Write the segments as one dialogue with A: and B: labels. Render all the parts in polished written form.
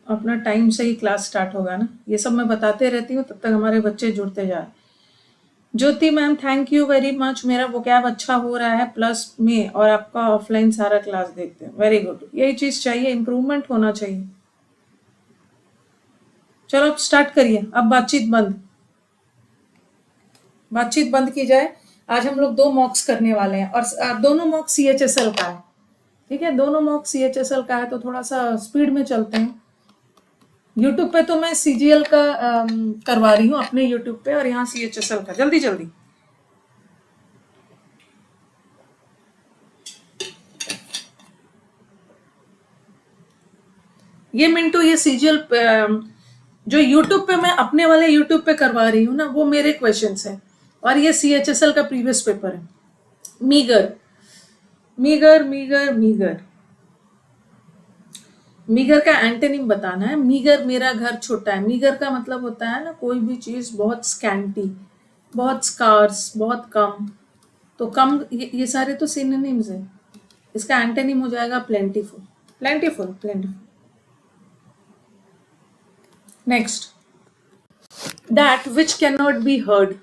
A: अपना टाइम से ही class start होगा ना, ये सब मैं बताते रहती हूँ, तब तक हमारे बच्चे जुड़ते जा रहे हैं। Jyoti ma'am thank you very much, मेरा वोकैब अच्छा हो रहा है प्लस में, और आपका ऑफलाइन सारा क्लास देखते हैं, वेरी गुड। यही चीज चाहिए, इम्प्रूवमेंट होना चाहिए। चलो अब स्टार्ट करिए, अब बातचीत बंद की जाए। आज हम लोग 2 मॉक्स करने वाले हैं, और दोनों मॉक CHSL का है। ठीक है, दोनों मॉक CHSL का है, तो थोड़ा सा स्पीड में चलते हैं। यूट्यूब पे तो मैं CGL का करवा रही हूँ अपने यूट्यूब पे, और यहाँ CHSL का। जल्दी जल्दी। ये मिंटू, ये CGL जो यूट्यूब पे मैं अपने वाले यूट्यूब पे करवा रही हूँ ना, वो मेरे क्वेश्चंस हैं, और ये CHSL का प्रीवियस पेपर है। Meagre meagre meagre meagre meagre का एंटोनिम बताना है। मीगर मेरा घर छोटा है। मीगर का मतलब होता है ना, कोई भी चीज बहुत स्कैंटी, बहुत स्कार्स, बहुत कम। तो कम, ये सारे तो सिनोनिम्स हैं। इसका एंटोनिम हो जाएगा plentiful. Plentiful. Next, that which can not be heard.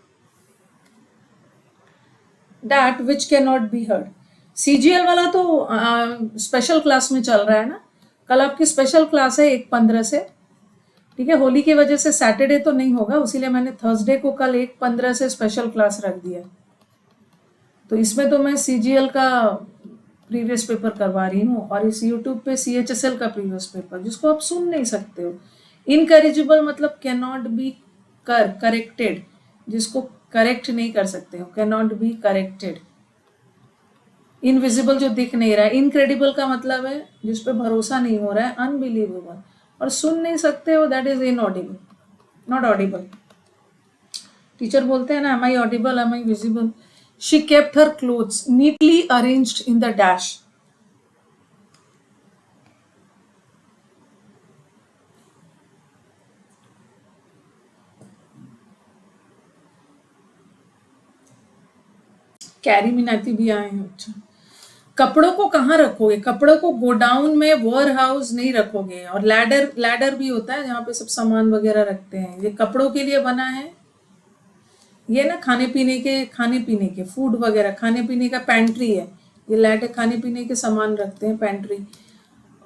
A: That which can not be heard. CGL वाला तो स्पेशल क्लास में चल रहा है ना। कल आपकी स्पेशल क्लास है 1:15 से। ठीक है, होली की वजह से सैटरडे तो नहीं होगा, इसीलिए मैंने थर्सडे को कल 1:15 से स्पेशल क्लास रख दिया। तो इसमें तो मैं CGL का प्रीवियस पेपर करवा रही हूँ, और इस यूट्यूब पे CHSL का प्रीवियस पेपर, जिसको आप सुन नहीं सकते हो। इनकरेजिबल मतलब कैन नॉट बी करेक्टेड, जिसको करेक्ट नहीं कर सकते हो, can not be corrected. Invisible जो दिख नहीं रहा है। इनक्रेडिबल का मतलब है जिस पे भरोसा नहीं हो रहा है, अनबिलीवेबल। और सुन नहीं सकते हो, that is inaudible, not audible. Teacher बोलते हैं ना, am I audible, am I visible. She kept her clothes neatly arranged in the dash. Carry Minati भी आए हैं। अच्छा, कपड़ों को कहाँ रखोगे? कपड़ों को गोडाउन में, वेयर हाउस नहीं रखोगे। और लैडर भी होता है जहाँ पे सब सामान वगैरह रखते हैं, ये कपड़ों के लिए बना है। ये ना खाने पीने के फूड वगैरह, खाने पीने का पैंट्री है। ये लैडर खाने पीने के सामान रखते हैं, पैंट्री।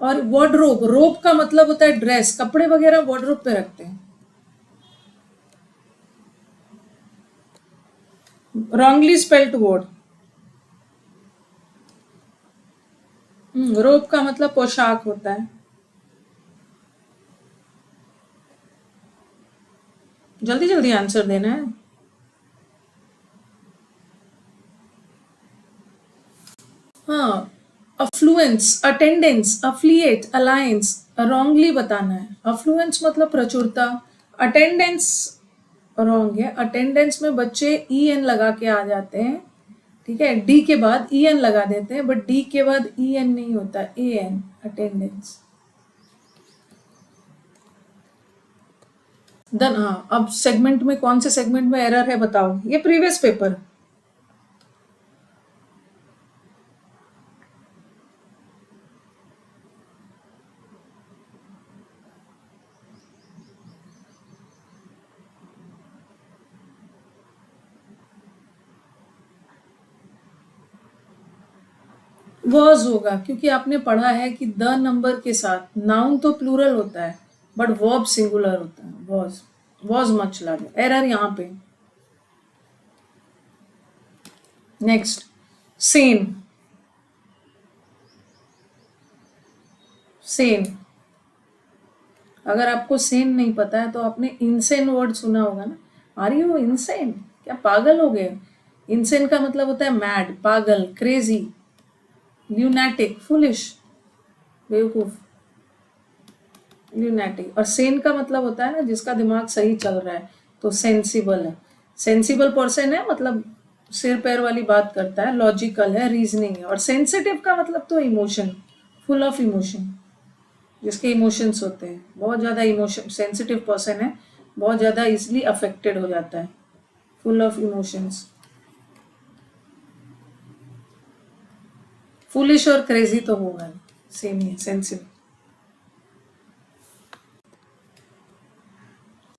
A: और वार्डरोब, रोब का मतलब होता है ड्रेस, कपड़े वगैरह वार्डरोब पे रखते हैं। Wrongly spelled word. रोब का मतलब पोशाक होता है। जल्दी जल्दी आंसर देना है। हाँ, affluence, attendance, affiliate, alliance, wrongly बताना है। अफ्लुएंस मतलब प्रचुरता। अटेंडेंस रॉन्ग है। अटेंडेंस में बच्चे EN लगा के आ जाते हैं। ठीक है, डी के बाद EN लगा देते हैं, बट डी के बाद EN नहीं होता, AN, अटेंडेंस। देन हाँ, अब सेगमेंट में, कौन से सेगमेंट में एरर है बताओ। ये प्रीवियस पेपर। वॉज होगा, क्योंकि आपने पढ़ा है कि द नंबर के साथ नाउन तो प्लूरल होता है, बट वर्ब सिंगुलर होता है। Was much larger. एरर यहाँ पे। नेक्स्ट, सेन। सेन, अगर आपको सेन नहीं पता है तो आपने इनसेन वर्ड सुना होगा ना। आर यू इनसेन, क्या पागल हो गए? इनसेन का मतलब होता है मैड, पागल, क्रेजी, ल्यूनैटिक, फुलिश, बेवकूफ, ल्यूनैटिक। और सेन का मतलब होता है ना जिसका दिमाग सही चल रहा है, तो सेंसिबल है। सेंसिबल पर्सन है मतलब सिर पैर वाली बात करता है, लॉजिकल है, रीजनिंग है। और सेंसिटिव का मतलब तो इमोशन, फुल ऑफ इमोशन, जिसके इमोशंस होते हैं, बहुत ज़्यादा इमोशन, सेंसिटिव पर्सन है, बहुत ज़्यादा इजिली अफेक्टेड हो जाता है, फुल ऑफ इमोशंस। फुलिश और क्रेजी तो होगा, सेम ही है, सेंसिटिव।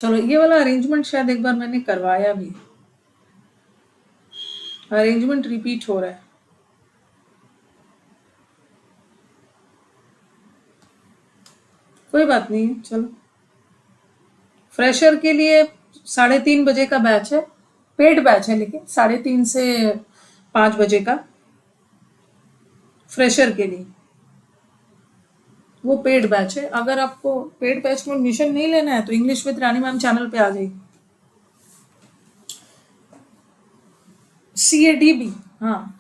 A: चलो ये वाला अरेंजमेंट शायद एक बार मैंने करवाया भी, अरेंजमेंट रिपीट हो रहा है। कोई बात नहीं, चलो। फ्रेशर के लिए 3:30 बजे का बैच है, पेड बैच है, लेकिन 3:30 से 5 बजे का फ्रेशर के लिए वो पेड बैच है। अगर आपको पेड बैच में एडमिशन नहीं लेना है तो English with Rani ma'am channel पे आ जाइए। CADB, हाँ,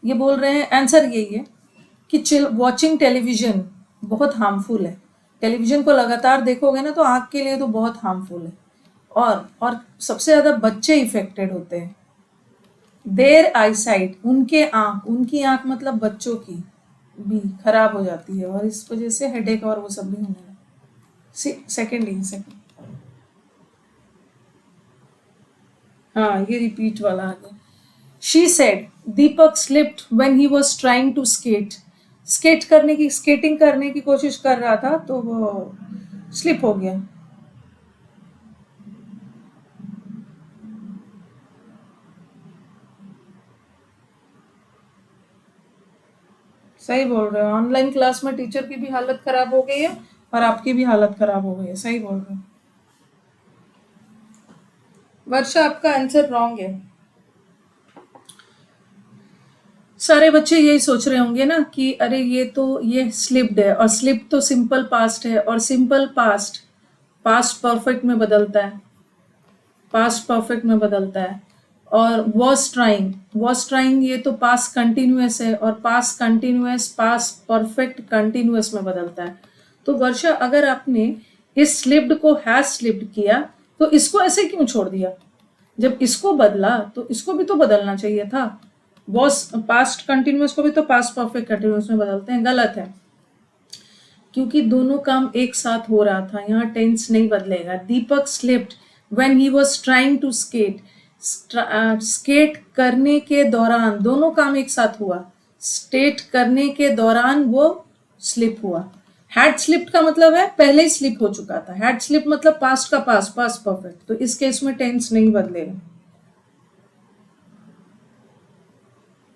A: ये बोल रहे हैं, आंसर यही है कि वॉचिंग टेलीविजन बहुत हार्मफुल है। टेलीविजन को लगातार देखोगे ना तो आँख के लिए तो बहुत हार्मफुल है, और सबसे ज़्यादा बच्चे इफेक्टेड होते हैं। देयर आईसाइट, उनकी आँख मतलब बच्चों की भी खराब हो जाती है, और इस वजह से हेडेक और वो सब भी होने लगा। सेकेंड, हाँ ये रिपीट वाला आ गया। She said Deepak slipped when he was trying to skating करने की कोशिश कर रहा था तो वो स्लिप हो गया। सही बोल रहे हो, ऑनलाइन क्लास में टीचर की भी हालत खराब हो गई है और आपकी भी हालत खराब हो गई है। सही बोल रहे हो वर्षा, आपका आंसर रॉन्ग है। सारे बच्चे यही सोच रहे होंगे ना कि अरे ये स्लिप्ड है, और स्लिप तो सिंपल पास्ट है, और सिंपल पास्ट परफेक्ट में बदलता है, और वॉज ट्राइंग ये तो पास्ट कंटिन्यूअस है, और past continuous past perfect continuous में बदलता है। तो वर्षा, अगर आपने इस स्लिप्ड को हैज स्लिप्ड किया तो इसको ऐसे क्यों छोड़ दिया? जब इसको बदला तो इसको भी तो बदलना चाहिए था। वॉज पास्ट कंटिन्यूअस को भी तो पास्ट परफेक्ट कंटिन्यूअस में बदलते हैं, गलत है, क्योंकि दोनों काम एक साथ हो रहा था, यहाँ टेंस नहीं बदलेगा। Deepak slipped when he was trying to skate करने के दौरान, दोनों काम एक साथ हुआ, स्टेट करने के दौरान वो स्लिप हुआ। हैड स्लिप्ड का मतलब है पहले ही स्लिप हो चुका था, हैड स्लिप मतलब पास्ट का पास्ट परफेक्ट, तो इस केस में टेंस नहीं बदलेगा,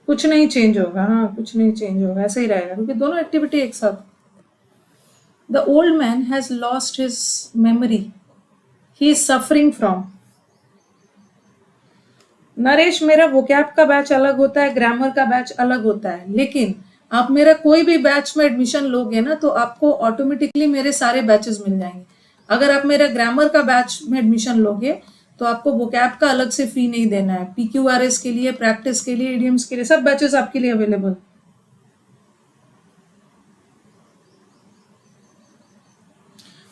A: कुछ नहीं चेंज होगा, हाँ कुछ नहीं चेंज होगा, ऐसे ही रहेगा क्योंकि दोनों एक्टिविटी एक साथ। The old man has lost his memory, he is suffering from. Naresh, मेरा वोकैब का बैच अलग होता है, ग्रामर का बैच अलग होता है, लेकिन आप मेरा कोई भी बैच में एडमिशन लोगे ना तो आपको ऑटोमेटिकली मेरे सारे बैचेस मिल जाएंगे। अगर आप मेरा ग्रामर का बैच में एडमिशन लोगे तो आपको वोकैब का अलग से फी नहीं देना है, PQRS के लिए, प्रैक्टिस के लिए, इडियम्स के लिए, सब बैचेस आपके लिए अवेलेबल।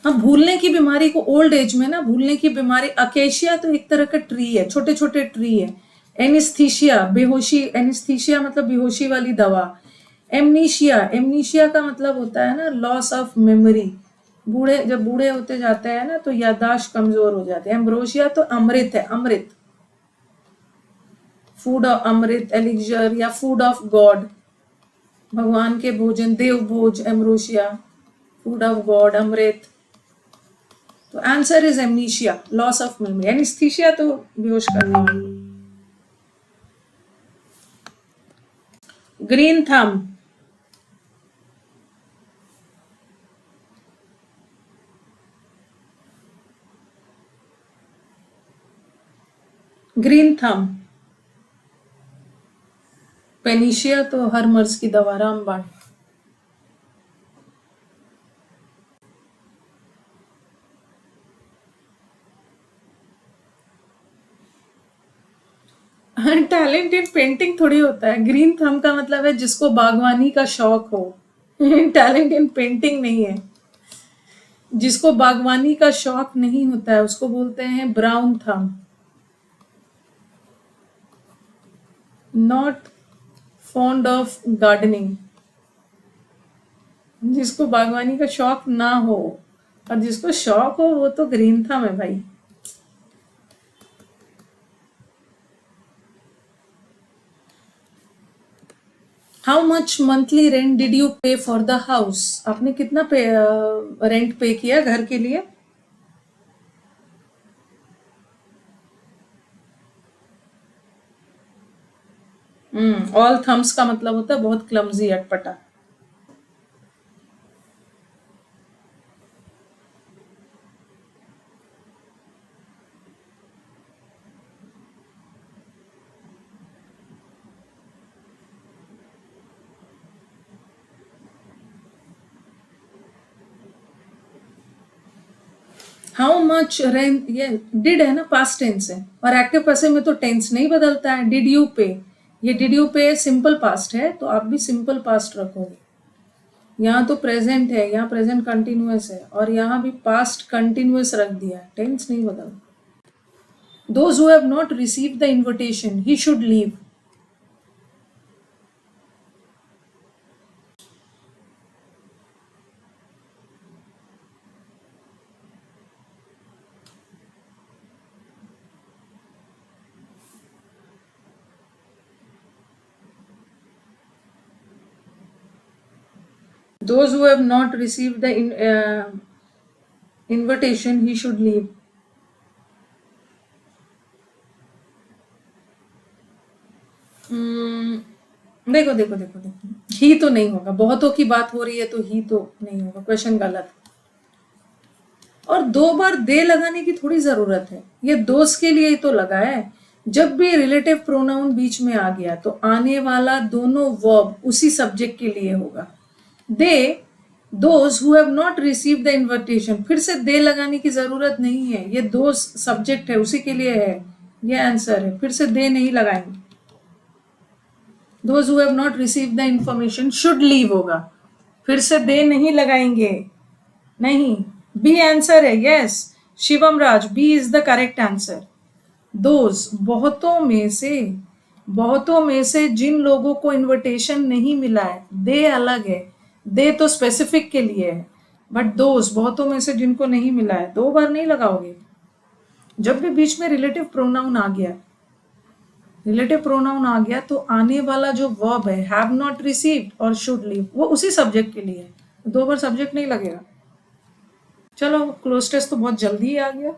A: हम भूलने की बीमारी को ओल्ड एज में ना, भूलने की बीमारी, अकेशिया तो एक तरह का ट्री है, छोटे छोटे ट्री है। एनिस्थीशिया, बेहोशी, एनिस्थीशिया मतलब बेहोशी वाली दवा। एमनीशिया का मतलब होता है ना लॉस ऑफ मेमोरी, जब बूढ़े होते जाते हैं ना तो याददाश्त कमजोर हो जाते हैं। एम्ब्रोशिया तो अमृत है, अमृत, फूड ऑफ अमृत, एलिक्जर या फूड ऑफ गॉड, भगवान के भोजन, देव भोज, एम्ब्रोशिया, फूड ऑफ गॉड, अमृत। तो answer is amnesia, loss of memory. Anaesthesia तो बेहोश करने वाली। ग्रीन थम, ग्रीन थम। पेनिशिया तो हर मर्ज की दवा, रामबाण। टैलेंट इन पेंटिंग थोड़ी होता है, ग्रीन थम का मतलब है जिसको बागवानी का शौक हो। टैलेंट इन पेंटिंग नहीं है, जिसको बागवानी का शौक नहीं होता है उसको बोलते हैं ब्राउन थम। नॉट फॉन्ड ऑफ गार्डनिंग, जिसको बागवानी का शौक ना हो, और जिसको शौक हो वो तो ग्रीन थम है भाई। How much monthly rent did you पे फॉर द हाउस? आपने कितना रेंट पे किया घर के लिए? ऑल थम्स का मतलब होता है बहुत क्लमजी, अटपटा। हाउ मच रेंट, ये डिड है ना, पास्ट टेंस है, और एक्टिव पैसिव में तो टेंस नहीं बदलता है। डिड यू पे, ये डिड यू पे सिंपल पास्ट है, तो आप भी सिंपल पास्ट रखोगे। यहाँ तो प्रेजेंट है, यहाँ प्रेजेंट कंटिन्यूअस है, और यहाँ भी पास्ट कंटिन्यूअस रख दिया है, टेंस नहीं बदल। Those who have not received the invitation he should leave. Those who have not received the invitation, he should leave. देखो देखो देखो देखो, ही तो नहीं होगा, बहुतों की बात हो रही है तो ही तो नहीं होगा, क्वेश्चन गलत। और 2 बार दे लगाने की थोड़ी जरूरत है, ये दोस्त के लिए ही तो लगा है। जब भी रिलेटिव प्रोनाउन बीच में आ गया तो आने वाला दोनों वर्ब उसी सब्जेक्ट के लिए होगा। They, those who have not received the invitation, फिर से दे लगाने की जरूरत नहीं है, ये दोस्त सब्जेक्ट है उसी के लिए है, ये आंसर है, फिर से दे नहीं लगाएंगे। Those who have not received the information should leave होगा, फिर से दे नहीं लगाएंगे, नहीं। बी आंसर है, yes Shivam Raj, B is the correct answer. Those, बहुतों में से जिन लोगों को इनविटेशन नहीं मिला है, दे अलग है, दे तो स्पेसिफिक के लिए है, बट दोज बहुतों में से जिनको नहीं मिला है, 2 बार नहीं लगाओगे। जब भी बीच में रिलेटिव प्रोनाउन आ गया, रिलेटिव प्रोनाउन आ गया तो आने वाला जो वर्ब है, हैव नॉट रिसीव्ड और शुड लीव, वो उसी सब्जेक्ट के लिए है, 2 बार सब्जेक्ट नहीं लगेगा। चलो क्लोज टेस्ट तो बहुत जल्दी ही आ गया।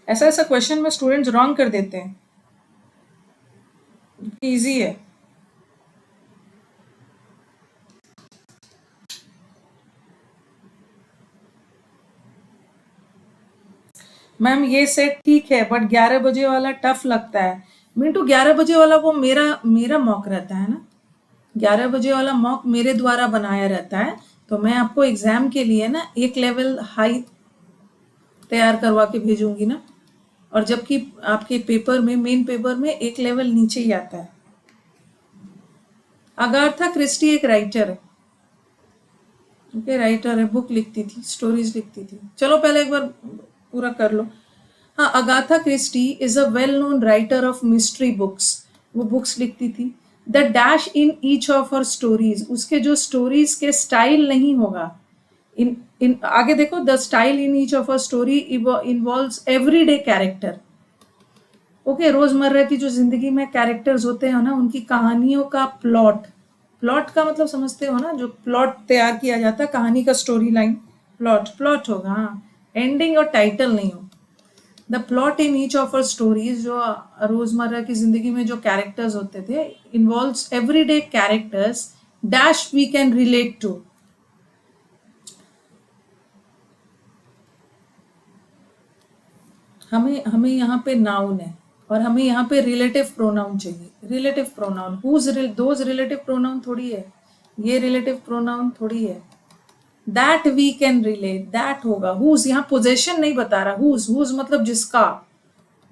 A: ऐसा ऐसा क्वेश्चन में स्टूडेंट्स रॉन्ग कर देते हैं, इजी है। मैम ये सेट ठीक है, बट 11 बजे वाला टफ लगता है। मिंटू 11 बजे वाला वो मेरा मेरा मॉक रहता है ना, 11 बजे वाला मॉक मेरे द्वारा बनाया रहता है, तो मैं आपको एग्जाम के लिए ना एक लेवल हाई तैयार करवा के भेजूंगी ना, और जबकि आपके पेपर में, मेन पेपर में एक लेवल नीचे ही आता है। अगाथा क्रिस्टी एक राइटर है, ओके, राइटर है, बुक लिखती थी, स्टोरीज लिखती थी। चलो पहले एक बार पूरा कर लो। हाँ, Agatha Christie is a well known writer of mystery books, वो बुक्स लिखती थी। The dash in each of her stories, उसके जो स्टोरीज के स्टाइल नहीं होगा, इन आगे देखो, the style in each of a story involves everyday character. Okay, रोजमर्रा की जो जिंदगी में कैरेक्टर्स होते हैं ना, उनकी कहानियों का प्लॉट, प्लॉट का मतलब समझते हो ना, जो प्लॉट तैयार किया जाता है कहानी का, स्टोरी लाइन, प्लॉट होगा, हाँ, एंडिंग और टाइटल नहीं हो। The plot in each of our stories, जो रोजमर्रा की जिंदगी में जो कैरेक्टर्स होते थे, involves everyday characters dash we can relate to. हमें यहाँ पे नाउन है, और हमें यहाँ पे रिलेटिव प्रोनाउन चाहिए, relative pronoun, those relative pronoun थोड़ी है, ये रिलेटिव प्रोनाउन थोड़ी है। That we can relate, that होगा, हुज, यहाँ पोजेशन नहीं बता रहा, हुज मतलब जिसका,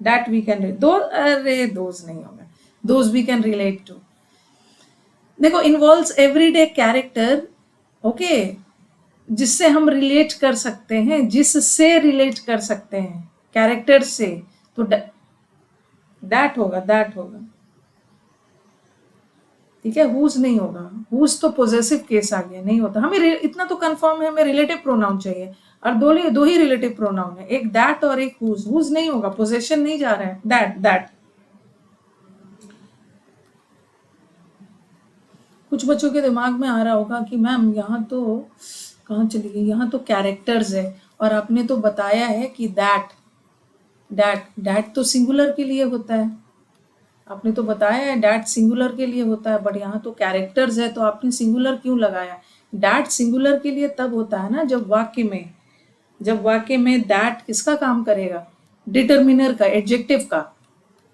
A: दैट वी कैन रिलेट, अरे दोज नहीं होगा, those we can relate to. देखो, इन्वॉल्व्स एवरीडे कैरेक्टर, ओके, जिससे हम रिलेट कर सकते हैं, जिससे रिलेट कर सकते हैं, कैरेक्टर से, तो दैट होगा, दैट होगा, ठीक है, हुज नहीं होगा, हुज तो पॉजेसिव केस आ गया, नहीं होता। हमें इतना तो कंफर्म है, हमें रिलेटिव प्रोनाउन चाहिए, और दो ही रिलेटिव प्रोनाउन है, एक दैट और एक हुज, हुज नहीं होगा, पोजेशन नहीं जा रहा है, दैट। कुछ बच्चों के दिमाग में आ रहा होगा कि मैम यहाँ तो कहाँ चली गई, यहाँ तो कैरेक्टर्स है, और आपने तो बताया है कि दैट तो सिंगुलर के लिए होता है, आपने तो बताया है डैट सिंगुलर के लिए होता है, बट यहाँ तो कैरेक्टर्स है तो आपने सिंगुलर क्यों लगाया? डैट सिंगुलर के लिए तब होता है ना जब वाक्य में दैट किसका काम करेगा? डिटर्मिनर का, एडजेक्टिव का।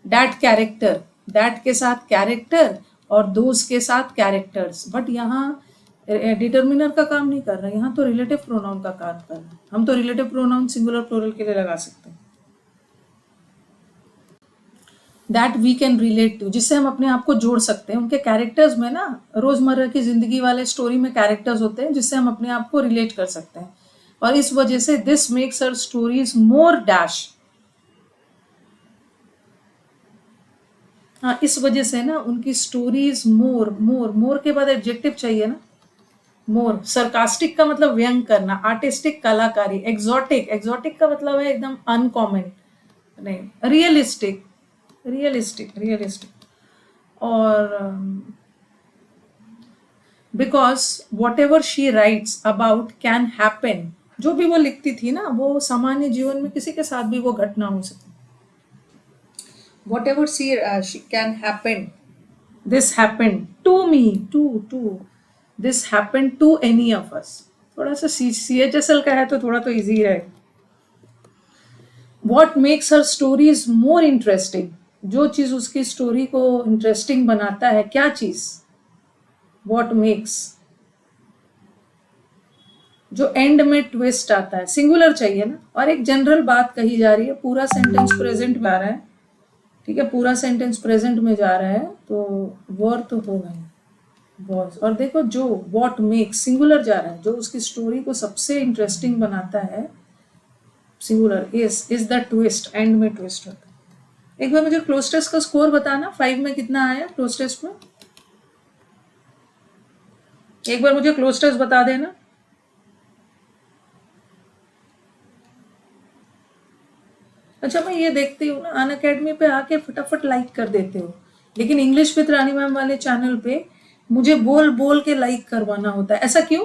A: दैट कैरेक्टर, दैट के साथ कैरेक्टर और दोज के साथ कैरेक्टर्स, बट यहाँ डिटर्मिनर का काम नहीं कर रहा है, यहाँ तो रिलेटिव प्रोनाउन का काम कर रहा है। हम तो रिलेटिव प्रोनाउन सिंगुलर प्लूरल के लिए लगा सकते हैं। That we can relate to, जिससे हम अपने आप को जोड़ सकते हैं उनके कैरेक्टर्स में ना। रोजमर्रा की जिंदगी वाले स्टोरी में कैरेक्टर्स होते हैं जिससे हम अपने आप को रिलेट कर सकते हैं, और इस वजह से this makes her stories more dash. हाँ, इस वजह से ना उनकी स्टोरीज मोर के बाद एडजेक्टिव चाहिए ना। मोर, सरकास्टिक का मतलब व्यंग करना, आर्टिस्टिक कलाकारी, एक्सोटिक का मतलब है एकदम अनकॉमन, नहीं, रियलिस्टिक। और because what ever she writes about can happen, जो भी वो लिखती थी ना वो सामान्य जीवन में किसी के साथ भी वो घटना हो सकती। whatever she can happen, this happened to me, to this happened to any of us। थोड़ा सा CHSL का है तो थोड़ा तो इजी है। what makes her stories more interesting, जो चीज उसकी स्टोरी को इंटरेस्टिंग बनाता है, क्या चीज? what makes, जो एंड में ट्विस्ट आता है, सिंगुलर चाहिए ना। और एक जनरल बात कही जा रही है, पूरा सेंटेंस प्रेजेंट में आ रहा है, ठीक है, पूरा सेंटेंस प्रेजेंट में जा रहा है तो वर तो होगा ही, वॉज। और देखो जो व्हाट मेक्स सिंगुलर जा रहा है, जो उसकी स्टोरी को सबसे इंटरेस्टिंग बनाता है, singular, is the twist, and में ट्विस्ट होता है। एक बार मुझे क्लोज टेस्ट का स्कोर बताना, 5 में कितना आया क्लोज टेस्ट में? एक बार मुझे क्लोज टेस्ट बता देना। अच्छा, मैं ये देखती हूँ ना अनअकैडमी पे आके फटाफट लाइक कर देते हो, लेकिन इंग्लिश विद रानी मैम वाले चैनल पे मुझे बोल बोल के लाइक करवाना होता है। ऐसा क्यों?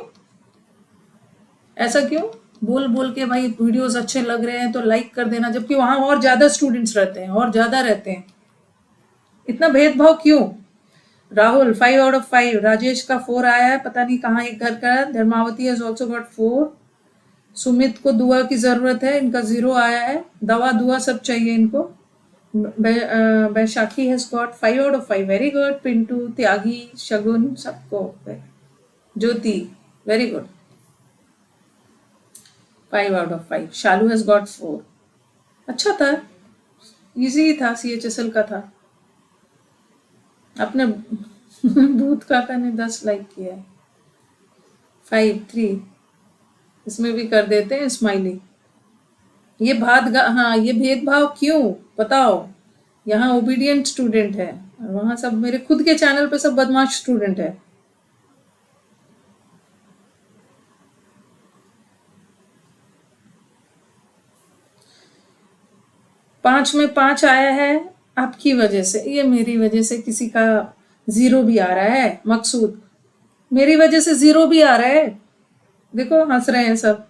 A: बोल बोल के भाई वीडियोस अच्छे लग रहे हैं तो लाइक कर देना, जबकि वहां और ज्यादा स्टूडेंट्स रहते हैं और ज्यादा रहते हैं। इतना भेदभाव क्यों? राहुल 5 out of 5, राजेश का 4 आया है, पता नहीं कहाँ एक घर का है। Dharmavati has also got 4। Sumit को दुआ की जरूरत है, इनका 0 आया है। दवा दुआ सब चाहिए इनको। Baishakhi has got 5 out of 5, very good. Pintu, Tyagi, Shagun, सबको। Jyoti, very good, 5 out of 5। Shalu has got 4। अच्छा था, इजी था, CHSL का था। अपने भूत काका ने 10 लाइक किया है। 5, 3, इसमें भी कर देते हैं स्माइली। ये हाँ, ये भेदभाव क्यों बताओ? यहाँ ओबीडियंट स्टूडेंट है और वहां सब मेरे खुद के चैनल पे सब बदमाश स्टूडेंट है। पांच में 5 आया है आपकी वजह से, ये मेरी वजह से किसी का 0 भी आ रहा है। मकसूद, मेरी वजह से 0 भी आ रहा है। देखो हंस रहे हैं सब।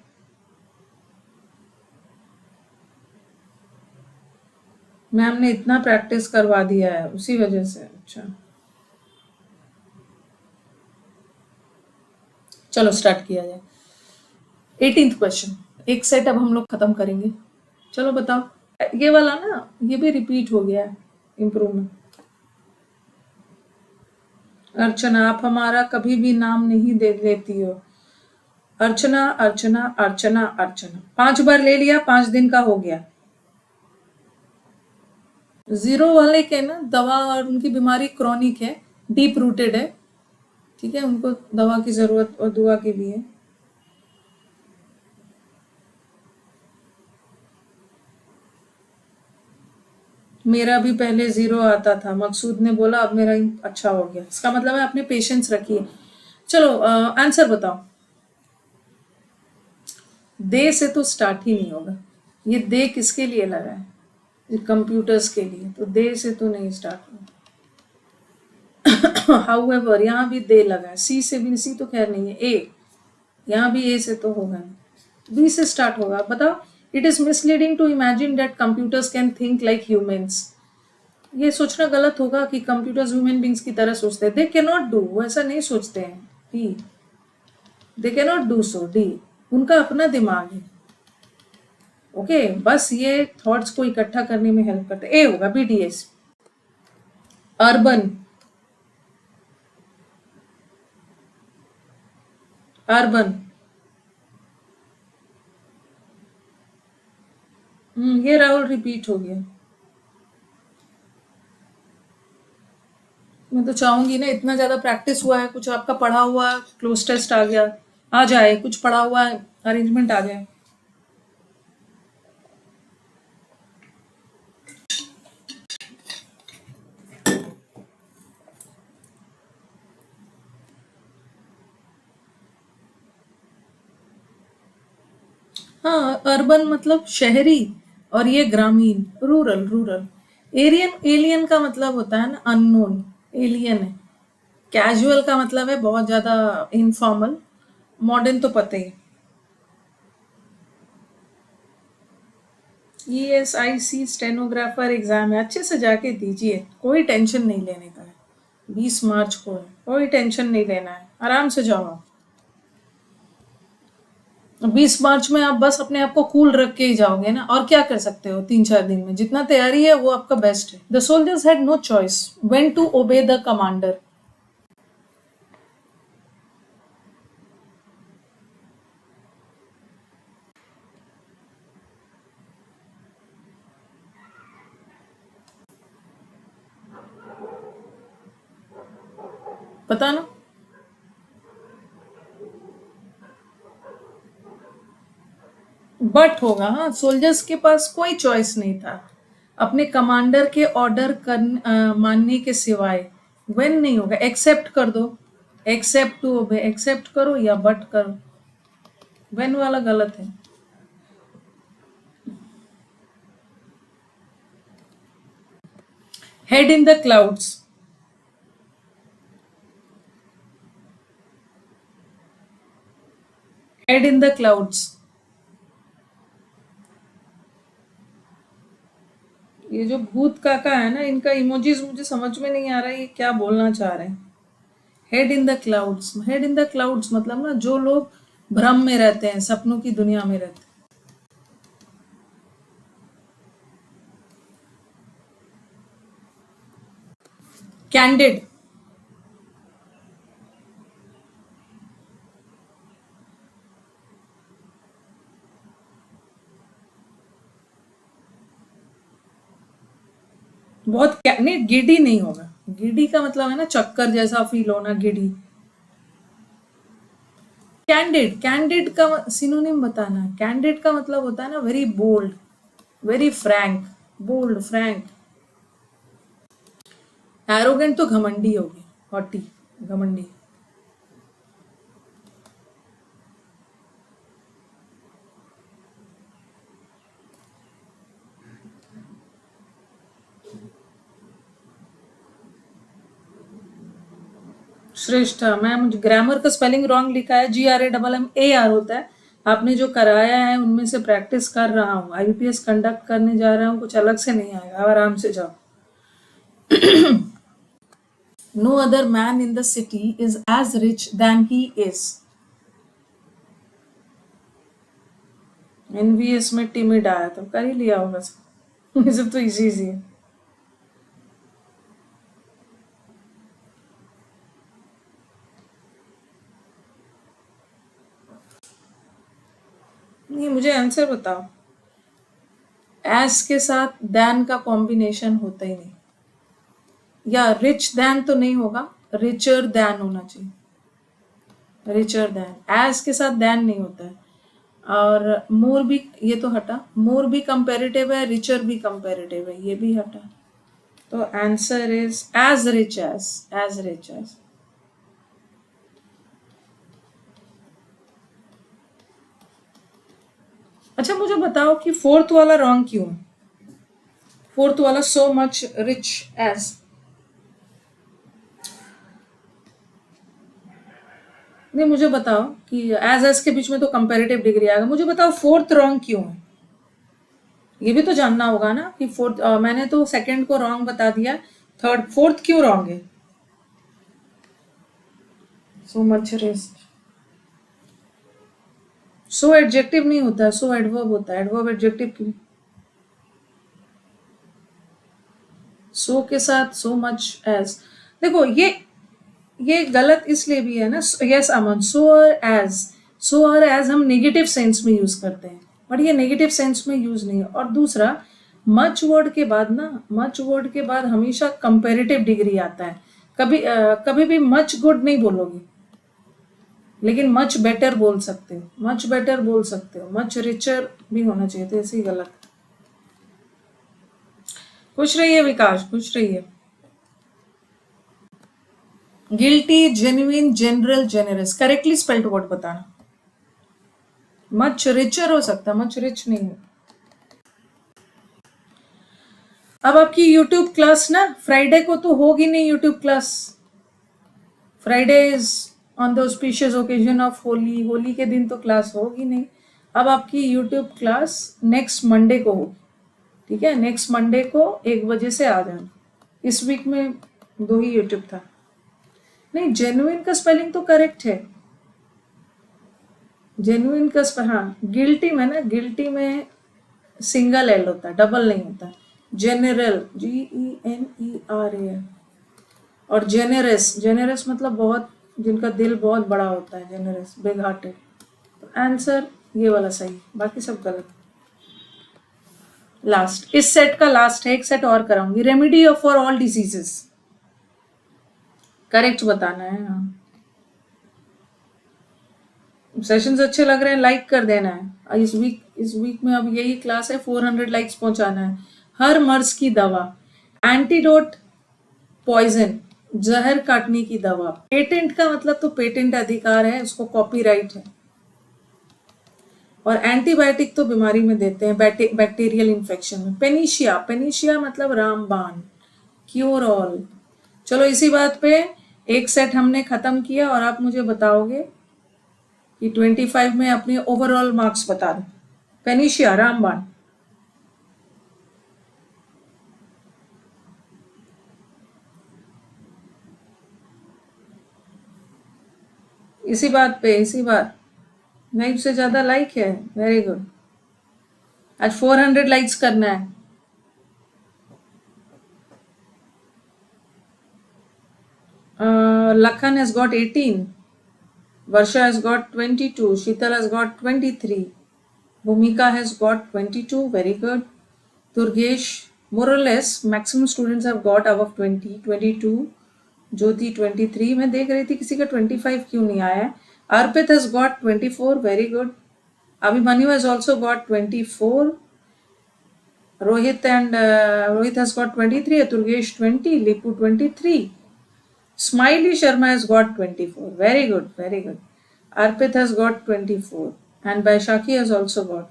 A: मैम ने इतना प्रैक्टिस करवा दिया है उसी वजह से। अच्छा, चलो स्टार्ट किया जाए। 18th क्वेश्चन, एक सेट अब हम लोग खत्म करेंगे। चलो बताओ, ये वाला ना ये भी रिपीट हो गया है, इम्प्रूवमेंट। अर्चना, आप हमारा कभी भी नाम नहीं दे लेती हो। अर्चना अर्चना अर्चना अर्चना 5 बार ले लिया, 5 दिन का हो गया। 0 वाले के ना दवा और उनकी बीमारी क्रॉनिक है, डीप रूटेड है, ठीक है, उनको दवा की जरूरत और दुआ की भी है। मेरा भी पहले 0 आता था, मकसूद ने बोला, अब मेरा अच्छा हो गया। इसका मतलब है आपने पेशेंस रखी है। चलो आंसर बताओ। दे से तो स्टार्ट ही नहीं होगा। ये दे किसके लिए लगा है? ये कंप्यूटर्स के लिए, तो दे से तो नहीं स्टार्ट होगा। हाउएवर यहाँ भी दे लगा है। सी से भी, सी तो खैर नहीं है। ए, यहाँ भी ए से तो होगा, बी से स्टार्ट होगा। बताओ। It is misleading to imagine that computers can think like humans. ये सोचना गलत होगा कि कंप्यूटर्स ह्यूमन बींग्स की तरह सोचते हैं। दे कैन नॉट डू, वो ऐसा नहीं सोचते हैं। D, they can not do so. D, उनका अपना दिमाग है। ओके, बस ये थॉट्स को इकट्ठा करने में हेल्प करते। ए होगा, बीडीएस। Urban, urban. ये राहुल रिपीट हो गया। मैं तो चाहूंगी ना, इतना ज्यादा प्रैक्टिस हुआ है, कुछ आपका पढ़ा हुआ क्लोज टेस्ट आ गया, आ जाए, कुछ पढ़ा हुआ अरेंजमेंट आ जाए। हाँ, अर्बन मतलब शहरी, और ये ग्रामीण, रूरल, रूरल। एरियन, एलियन का मतलब होता है ना अननोन, एलियन है। कैजुअल का मतलब है बहुत ज्यादा इनफॉर्मल। मॉडर्न तो पता ही। ESIC स्टेनोग्राफर एग्जाम है, अच्छे से जाके दीजिए, कोई टेंशन नहीं लेने का है। 20 मार्च को है, कोई टेंशन नहीं लेना है, आराम से जाओ आप। 20 मार्च में आप बस अपने आप को कूल रख के ही जाओगे ना, और क्या कर सकते हो 3-4 दिन में, जितना तैयारी है वो आपका बेस्ट है। The soldiers had no choice when to obey the commander. पता ना, बट होगा। हाँ, सोल्जर्स के पास कोई चॉइस नहीं था अपने कमांडर के ऑर्डर मानने के सिवाय। व्हेन नहीं होगा, एक्सेप्ट कर दो। एक्सेप्ट टू ओबे, एक्सेप्ट करो या बट करो। व्हेन वाला गलत है। Head in the clouds, head in the clouds. ये जो भूत काका है ना, इनका इमोजीज मुझे समझ में नहीं आ रहा है, ये क्या बोलना चाह रहे हैं। Head in the clouds, head in the clouds मतलब ना, जो लोग भ्रम में रहते हैं, सपनों की दुनिया में रहते हैं। कैंडिड, बहुत नहीं, गिडी नहीं होगा। गिडी का मतलब है ना चक्कर जैसा फील होना, गिडी। कैंडिड, कैंडिड का सिनोनिम बताना। कैंडिड का मतलब होता है ना very bold, very frank, bold, frank. Arrogant तो घमंडी होगी, हॉटी, घमंडी। श्रेष्ठ, मैम ग्रामर का स्पेलिंग रॉन्ग लिखा है, GRAMMAR होता है। आपने जो कराया है उनमें से प्रैक्टिस कर रहा हूँ, IBPS कंडक्ट करने जा रहा हूँ, कुछ अलग से नहीं आएगा, आराम से जाओ। No other man in the city is as rich than he is. NVS में टिमिड आया तो कर ही लिया होगा सब। ये सब तो इजी इजी है। नहीं, मुझे आंसर बताओ। एस के साथ दैन का कॉम्बिनेशन होता ही नहीं, या रिच दैन तो नहीं होगा, रिचर दैन होना चाहिए। रिचर दैन, एस के साथ दैन नहीं होता है। और मोर भी, ये तो हटा, मोर भी कंपेरेटिव है, रिचर भी कंपेरेटिव है, ये भी हटा। तो answer is as rich as, as rich as. अच्छा, मुझे बताओ कि फोर्थ वाला रॉन्ग क्यों है? फोर्थ वाला सो मच रिच एज, नहीं मुझे बताओ कि एज एज के बीच में तो कंपेरेटिव डिग्री आएगा, मुझे बताओ फोर्थ रॉन्ग क्यों है? ये भी तो जानना होगा ना कि फोर्थ, मैंने तो सेकंड को रॉन्ग बता दिया, थर्ड फोर्थ क्यों रॉन्ग है? सो मच रेस्ट, सो एडजेक्टिव नहीं होता है, सो एडवर्ब होता है, एडवर्ब एडजेक्टिव क्यों? सो के साथ सो मच एज, देखो ये गलत इसलिए भी है ना। यस अमन, सो और एज, सो और एज हम नेगेटिव सेंस में यूज करते हैं, बट ये नेगेटिव सेंस में यूज नहीं है। और दूसरा, मच वर्ड के बाद ना, मच वर्ड के बाद हमेशा कंपेरेटिव डिग्री आता है। कभी भी मच गुड नहीं बोलोगे, लेकिन मच बेटर बोल सकते हो, मच बेटर बोल सकते हो, मच रिचर भी होना चाहिए, तो ऐसे ही गलत। खुश रहिए विकास, खुश रहिए। Guilty, genuine, general, generous, correctly spelled word बताना। मच रिचर हो सकता है, मच रिच नहीं है। अब आपकी यूट्यूब क्लास ना फ्राइडे को तो होगी नहीं YouTube class. Friday is on the auspicious occasion of Holi, Holi के दिन तो क्लास होगी नहीं। अब आपकी यूट्यूब क्लास नेक्स्ट मंडे को होगी, ठीक है? नेक्स्ट मंडे को 1 बजे से आ जाना। इस वीक में 2 ही यूट्यूब था। नहीं, जेन्युइन का स्पेलिंग तो करेक्ट है, जेन्युइन का हाँ, गिल्टी में ना, गिल्टी में सिंगल एल होता है, डबल नहीं होता। General, GENERA। और जेनरस, जेनरस मतलब बहुत, जिनका दिल बहुत बड़ा होता है, जेनरस, बिग हार्टेड। तो आंसर ये वाला सही, बाकी सब गलत। लास्ट, इस सेट का लास्ट है, एक सेट और कराऊंगी। Remedy for all diseases, correct बताना है। हाँ, सेशंस अच्छे लग रहे हैं, लाइक कर देना है। इस वीक में अब यही क्लास है, 400 लाइक्स पहुंचाना है। हर मर्ज की दवा, एंटीडोट पॉइजन, जहर काटने की दवा। पेटेंट का मतलब तो पेटेंट अधिकार है, उसको कॉपीराइट है। और एंटीबायोटिक तो बीमारी में देते हैं, बैक्टीरियल इन्फेक्शन में। पेनिशिया, पेनिशिया मतलब रामबाण, क्योर ऑल। चलो इसी बात पे एक सेट हमने खत्म किया, और आप मुझे बताओगे कि 25 में अपने ओवरऑल मार्क्स बता दो। पेनिशिया, रामबाण। इसी बात पे, इसी बात, नहीं से ज्यादा लाइक है, वेरी गुड। आज 400 लाइक्स करना है। Lakhan has got 18. Varsha has got 22. Sheetal has got 23. Bhumika has got 22. Very good. Durgesh, more or less, maximum students have got above 20, 22. Jyoti 23. मैं देख रही थी किसी का 25 क्यों नहीं आया है। Arpit has got 24. Very good. Abhimanyu has also got 24. Rohit has got 23. Durgesh 20. Lipu 23. Smiley Sharma has got 24. Very good, very good. Arpit has got 24. And Baishaki has also got.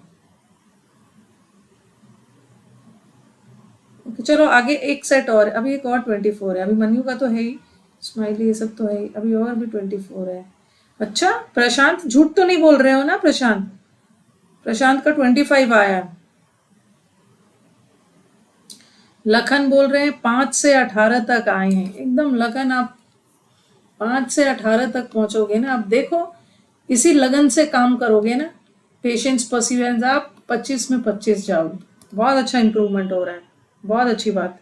A: Okay, चलो आगे एक set और, अभी एक और 24 है। अभी मनु का तो है ही, स्माइली ये सब तो है ही, अभी और भी 24 है। अच्छा, प्रशांत झूठ तो नहीं बोल रहे हो ना? प्रशांत, प्रशांत का 25 आया। लखन बोल रहे हैं 5 से 18 तक आए हैं। एकदम लखन, आप 5 से 18 तक पहुंचोगे ना। अब देखो, इसी लगन से काम करोगे ना, पेशेंस, परसिवियरेंस, आप 25 में 25 जाओगे। बहुत अच्छा इंप्रूवमेंट हो रहा है, बहुत अच्छी बात।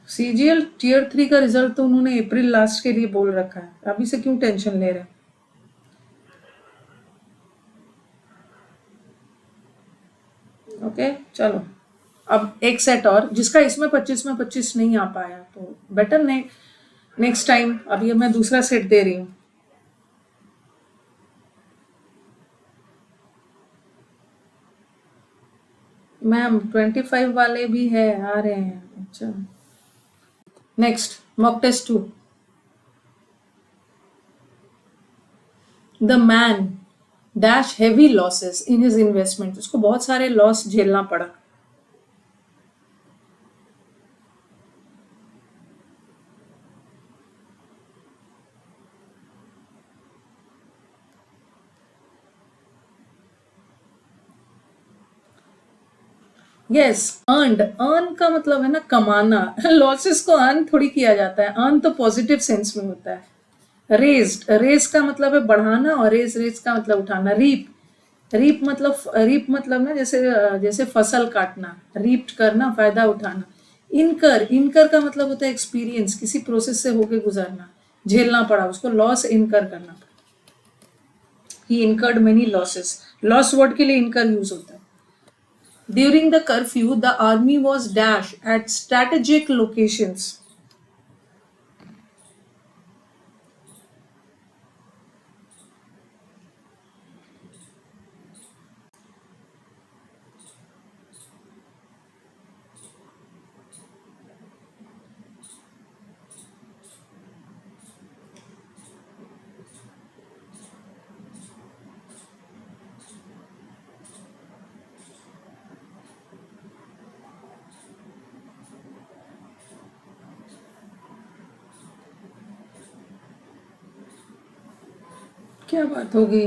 A: सीजीएल टीयर 3 का रिजल्ट तो उन्होंने अप्रैल लास्ट के लिए बोल रखा है, अभी से क्यों टेंशन ले रहे हैं? ओके, चलो अब एक सेट और, जिसका इसमें 25 में 25 नहीं आ पाया तो बेटर नेक्स्ट टाइम। अभी मैं दूसरा सेट दे रही हूँ। मैम 25 वाले भी है, आ रहे हैं। अच्छा, next mock test 2। The man dash heavy losses in his investment, उसको बहुत सारे लॉस झेलना पड़ा। यस, अर्नड, अर्न का मतलब है ना कमाना। लॉसेस को अर्न थोड़ी किया जाता है, अर्न तो पॉजिटिव सेंस में होता है। रेज्ड, रेज का मतलब है बढ़ाना, और रेज, रेज का मतलब उठाना। रीप, रीप मतलब ना जैसे जैसे फसल काटना, रीप करना, फायदा उठाना। इनकर, इनकर का मतलब होता है एक्सपीरियंस, किसी प्रोसेस से होके गुजरना, झेलना पड़ा उसको, लॉस इनकर करना पड़ा। He incurred many losses, loss word के लिए इनकर यूज होता है। During the curfew, the army was dash at strategic locations. क्या बात होगी।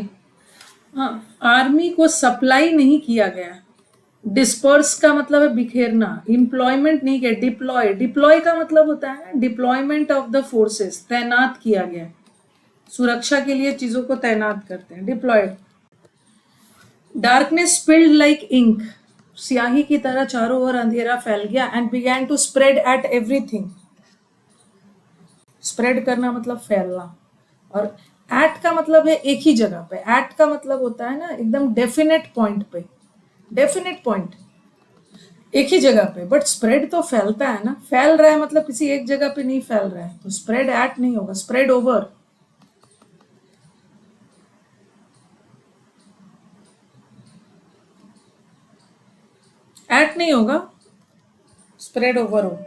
A: हाँ, आर्मी को सप्लाई नहीं किया गया। डिस्पर्स का मतलब है बिखेरना, एम्प्लॉयमेंट नहीं किया। डिप्लॉय, डिप्लॉय का मतलब होता है डिप्लॉयमेंट ऑफ द फोर्सेस, तैनात किया गया, सुरक्षा के लिए चीजों को तैनात करते हैं, deployed. Darkness spilled like ink, स्याही की तरह चारों ओर अंधेरा फैल गया। And began to spread at everything, spread करना मतलब फैलना। और एट का मतलब है एक ही जगह पे, एट का मतलब होता है ना एकदम डेफिनेट पॉइंट पे, डेफिनेट पॉइंट, एक ही जगह पे। बट स्प्रेड तो फैलता है ना, फैल रहा है मतलब किसी एक जगह पे नहीं फैल रहा है, तो स्प्रेड एट नहीं होगा, स्प्रेड ओवर। एट नहीं होगा, स्प्रेड ओवर हो।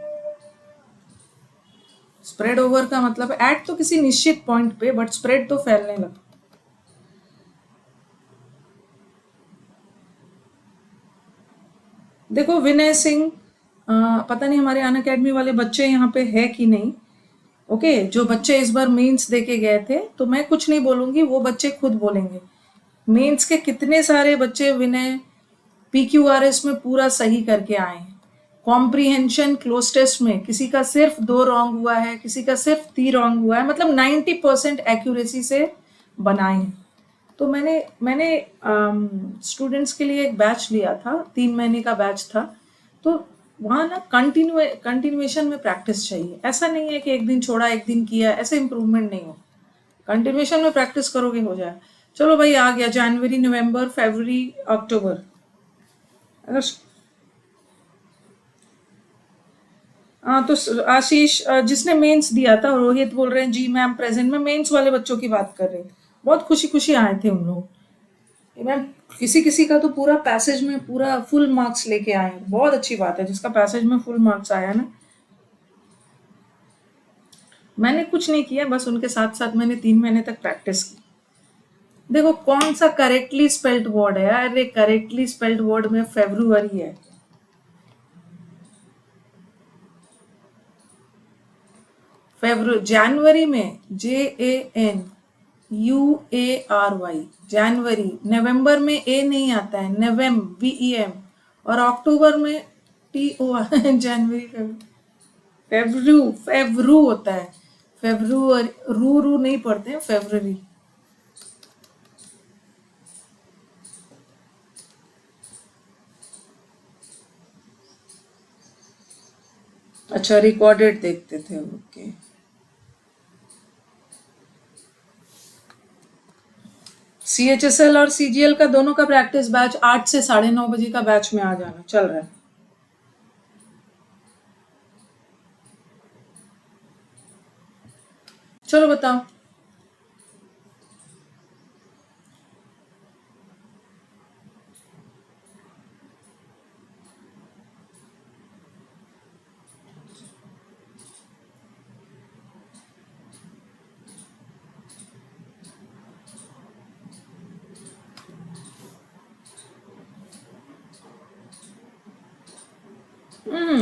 A: स्प्रेड ओवर का मतलब एट तो किसी निश्चित पॉइंट पे, बट स्प्रेड तो फैलने लगा। देखो विनय सिंह, पता नहीं हमारे अन अकेडमी वाले बच्चे यहाँ पे है कि नहीं। ओके, जो बच्चे इस बार मेंस दे के गए थे, तो मैं कुछ नहीं बोलूंगी, वो बच्चे खुद बोलेंगे। मेंस के कितने सारे बच्चे विनय PQRS में पूरा सही करके आए हैं। कॉम्प्रीहेंशन क्लोज टेस्ट में किसी का सिर्फ 2 रॉन्ग हुआ है, किसी का सिर्फ 3 रॉन्ग हुआ है, मतलब 90% एक्यूरेसी से बनाए हैं। तो मैंने स्टूडेंट्स के लिए एक बैच लिया था, 3 महीने का बैच था। तो वहाँ ना कंटिन्यूएशन में प्रैक्टिस चाहिए। ऐसा नहीं है कि एक दिन छोड़ा एक दिन किया, ऐसे इम्प्रूवमेंट नहीं हो। कंटिन्यूएशन में प्रैक्टिस करोगे हो जाए। चलो भाई, आ गया जनवरी, नवंबर, फरवरी, अक्टूबर। अगर हाँ, तो आशीष, जिसने मेंस दिया था, रोहित बोल रहे हैं जी मैम प्रेजेंट में, मेंस वाले बच्चों की बात कर रहे थे। बहुत खुशी खुशी आए थे उन लोग। मैम किसी किसी का तो पूरा पैसेज में पूरा फुल मार्क्स लेके आए हैं, बहुत अच्छी बात है जिसका पैसेज में फुल मार्क्स आया ना। मैंने कुछ नहीं किया, बस उनके साथ साथ मैंने 3 महीने तक प्रैक्टिस की। देखो कौन सा करेक्टली स्पेल्ड वर्ड है, अरे करेक्टली स्पेल्ड वर्ड में फेब्रुअरी है। जनवरी में JANUARY, जनवरी। नवंबर में ए नहीं आता है, नवम, VEM। और अक्टूबर में TO जनवरी, फेब्रू, फेब्रू होता है, फेब्रुअरी, रू रू नहीं पढ़ते हैं, फेब्रुअरी। अच्छा, रिकॉर्डेड देखते थे, ओके। CHSL और CGL का दोनों का प्रैक्टिस बैच 8 से 9:30 का बैच में आ जाना, चल रहा है। चलो बताओ।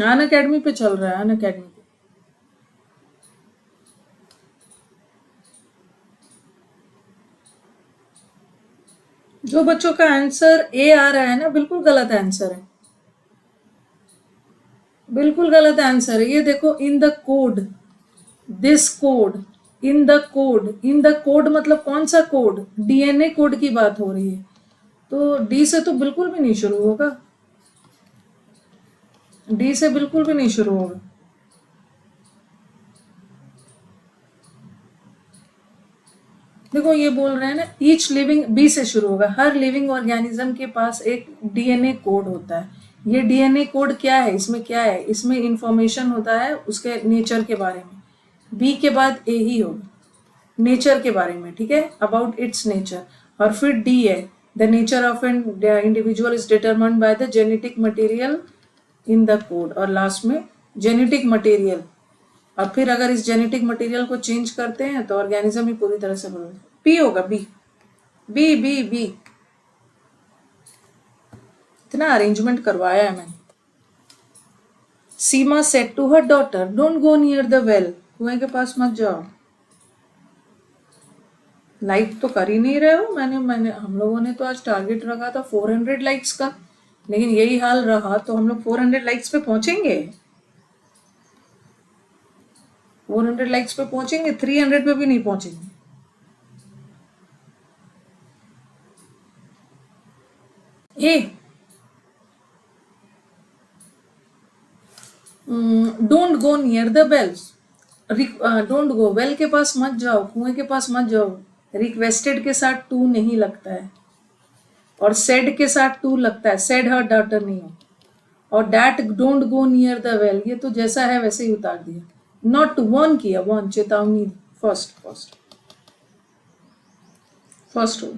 A: अन अकेडमी पे चल रहा है, अन अकेडमी पे। जो बच्चों का आंसर ए आ रहा है ना, बिल्कुल गलत आंसर है। बिल्कुल गलत आंसर है। ये देखो, in the code, this code, in the code, in the code मतलब कौन सा कोड? डीएनए कोड की बात हो रही है, तो डी से तो बिल्कुल भी नहीं शुरू होगा, डी से बिल्कुल भी नहीं शुरू होगा। देखो ये बोल रहे हैं ना, ईच लिविंग, बी से शुरू होगा, हर लिविंग ऑर्गेनिज्म के पास एक डीएनए कोड होता है। ये डीएनए कोड क्या है, इसमें क्या है? इसमें इंफॉर्मेशन होता है उसके नेचर के बारे में। बी के बाद ए ही होगा, नेचर के बारे में, ठीक है, अबाउट इट्स नेचर। और फिर डी है, the nature of an individual is determined by the genetic material in the code. और लास्ट में जेनेटिक मटेरियल, और फिर अगर इस जेनेटिक मटेरियल को चेंज करते हैं तो ऑर्गेनिज्म ही पूरी तरह से बदल। बी होगा, बी, बी बी बी। इतना अरेंजमेंट करवाया है मैंने। Seema said to her daughter, don't go near the well, कुएं के पास मत जाओ। लाइक तो कर ही नहीं रहे हो। मैंने हम लोगों ने तो आज टारगेट रखा था 400 लाइक्स का, लेकिन यही हाल रहा तो हम लोग 400 लाइक्स पे पहुंचेंगे, 400 लाइक्स पे पहुंचेंगे, 300 पे भी नहीं पहुंचेंगे। ए, don't go near the bells, don't go, well के पास मत जाओ, कुएं के पास मत जाओ। रिक्वेस्टेड के साथ टू नहीं लगता है, और सेड के साथ टू लगता है, सेड हर डॉटर नहीं हो। और that don't go near the well, ये तो जैसा है वैसे ही उतार दिया। नॉट वन किया, वन चेतावनी, फर्स्ट फर्स्ट फर्स्ट हो।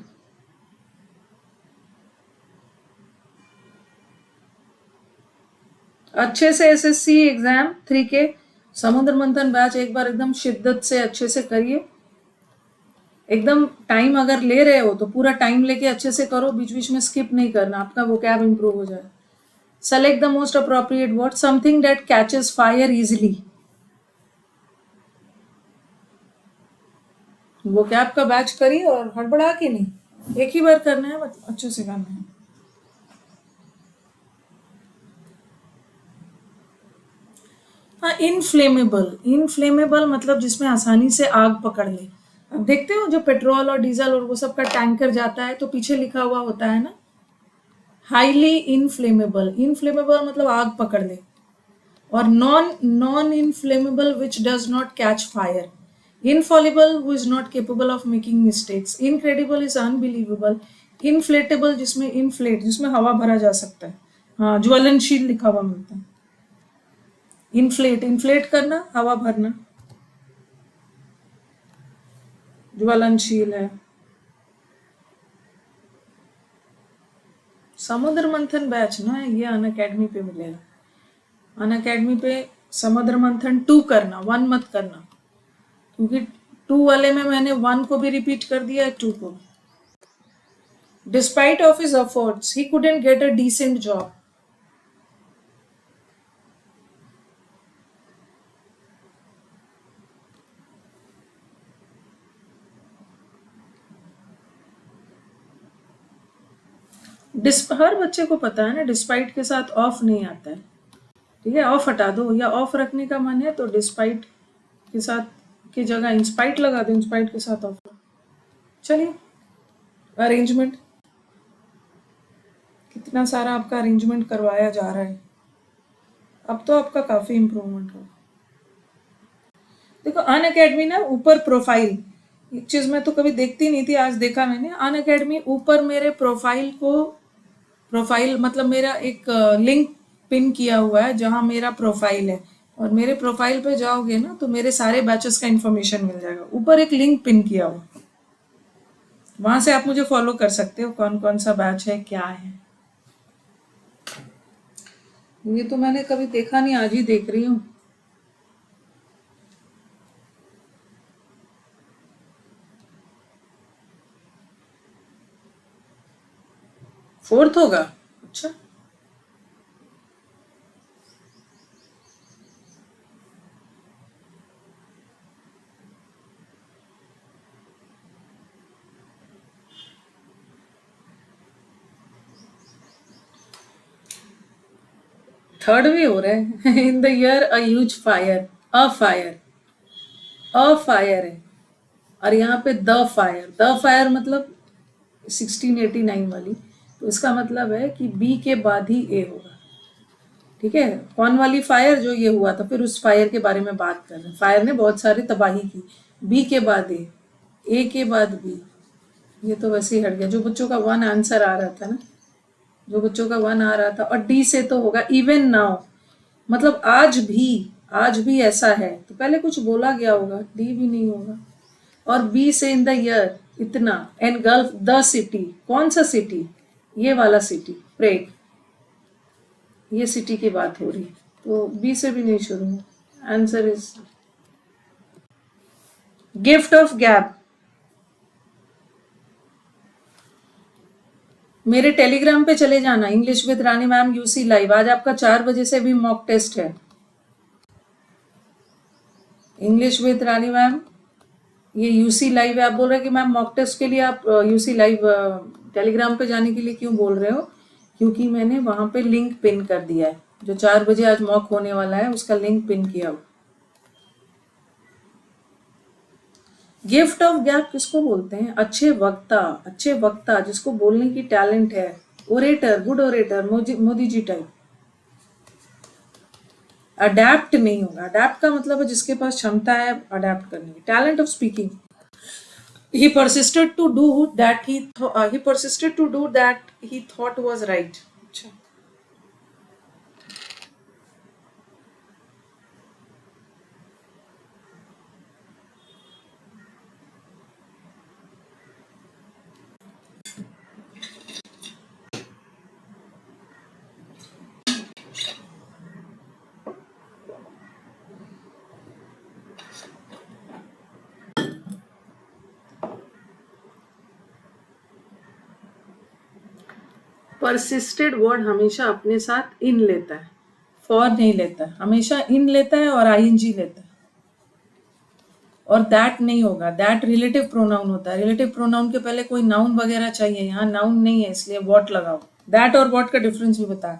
A: अच्छे से एसएससी एग्जाम 3 के समुद्र मंथन बैच एक बार एकदम शिद्दत से अच्छे से करिए। एकदम टाइम अगर ले रहे हो तो पूरा टाइम लेके अच्छे से करो, बीच बीच में स्किप नहीं करना, आपका वोकैब इंप्रूव हो जाए। Select the most appropriate word, something that catches fire easily. Vocab का बैच करिए और हड़बड़ा के नहीं, एक ही बार करना है, मतलब अच्छे से करना है। हाँ, इनफ्लेमेबल, इनफ्लेमेबल मतलब जिसमें आसानी से आग पकड़ ले। अब देखते हो जो पेट्रोल और डीजल और वो सब का टैंकर जाता है तो पीछे लिखा हुआ होता है ना, हाईली इनफ्लेमेबल। इनफ्लेमेबल मतलब आग पकड़ ले। और non non inflammable which does not catch fire. Infallible who is not capable of making mistakes. Incredible is unbelievable. Inflatable जिसमें इनफ्लेट, जिसमें हवा भरा जा सकता है, हाँ, ज्वलनशील लिखा हुआ मिलता है। इन्फ्लेट, इन्फ्लेट करना, हवा भरना, ज्वलनशील है। समुद्र मंथन बैच ना ये अनअकैडमी पे मिलेगा। अनअकैडमी पे समुद्र मंथन 2 करना, 1 मत करना, क्योंकि 2 वाले में मैंने 1 को भी रिपीट कर दिया है, 2 को। Despite of his efforts he couldn't get a decent job. हर बच्चे को पता है ना, डिस्पाइट के साथ ऑफ नहीं आता है, ठीक है, ऑफ हटा दो, या ऑफ रखने का मन है तो डिस्पाइट के साथ की जगह इंस्पाइट लगा दो, इंस्पाइट के साथ ऑफ। चलिए, अरेंजमेंट कितना सारा आपका अरेंजमेंट करवाया जा रहा है, अब तो आपका काफी इम्प्रूवमेंट हो। देखो अनअकैडमी ना ऊपर प्रोफाइल, एक चीज मैं तो कभी देखती नहीं थी, आज देखा मैंने। अनअकैडमी ऊपर मेरे प्रोफाइल को, प्रोफाइल मतलब मेरा एक लिंक पिन किया हुआ है जहां मेरा प्रोफाइल है, और मेरे प्रोफाइल पे जाओगे ना तो मेरे सारे बैचेस का इंफॉर्मेशन मिल जाएगा। ऊपर एक लिंक पिन किया हुआ, वहां से आप मुझे फॉलो कर सकते हो, कौन कौन सा बैच है, क्या है। ये तो मैंने कभी देखा नहीं, आज ही देख रही हूँ। फोर्थ होगा, अच्छा। थर्ड भी हो रहा है in the year a huge fire, a fire, a fire है, और यहाँ पे द फायर मतलब 1689 वाली, तो इसका मतलब है कि बी के बाद ही ए होगा। ठीक है, कौन वाली फायर, जो ये हुआ था, फिर उस फायर के बारे में बात कर रहे हैं। फायर ने बहुत सारी तबाही की। बी के बाद ए के बाद बी, ये तो वैसे ही हट गया। जो बच्चों का वन आंसर आ रहा था ना, जो बच्चों का वन आ रहा था, और डी से तो होगा इवन नाउ, मतलब आज भी ऐसा है, तो पहले कुछ बोला गया होगा, डी भी नहीं होगा। और बी से इन द ईयर इतना, एनगल्फ द सिटी, कौन सा सिटी, ये वाला सिटी, प्रेग, ये सिटी की बात हो रही है, तो बी से भी नहीं शुरू है। Answer is gift of gap. मेरे टेलीग्राम पे चले जाना, English with Rani ma'am UC live. आज आपका 4 बजे से भी मॉक टेस्ट है, इंग्लिश विद रानी मैम, ये यूसी लाइव है। आप बोल रहे हैं कि मैम मॉक टेस्ट के लिए आप यूसी लाइव टेलीग्राम पे जाने के लिए क्यों बोल रहे हो? क्योंकि मैंने वहां पे लिंक पिन कर दिया है, जो 4 बजे आज मॉक होने वाला है उसका लिंक पिन किया हुआ। गिफ्ट ऑफ गैप किसको बोलते हैं? अच्छे वक्ता जिसको बोलने की टैलेंट है, orator, good orator, Modi ji type. Adapt नहीं होगा, अडेप्ट का मतलब है जिसके पास क्षमता है अडेप्ट करने की, talent of speaking. He persisted to do that he persisted to do that he thought was right. अच्छा, persisted वर्ड हमेशा अपने साथ इन लेता है, फॉर नहीं लेता है, हमेशा इन लेता है और आईएनजी लेता है। और दैट नहीं होगा, दैट रिलेटिव प्रोनाउन होता है, रिलेटिव प्रोनाउन के पहले कोई नाउन वगैरह चाहिए, यहाँ नाउन नहीं है इसलिए वॉट लगाओ। दैट और वॉट का डिफरेंस भी बताया।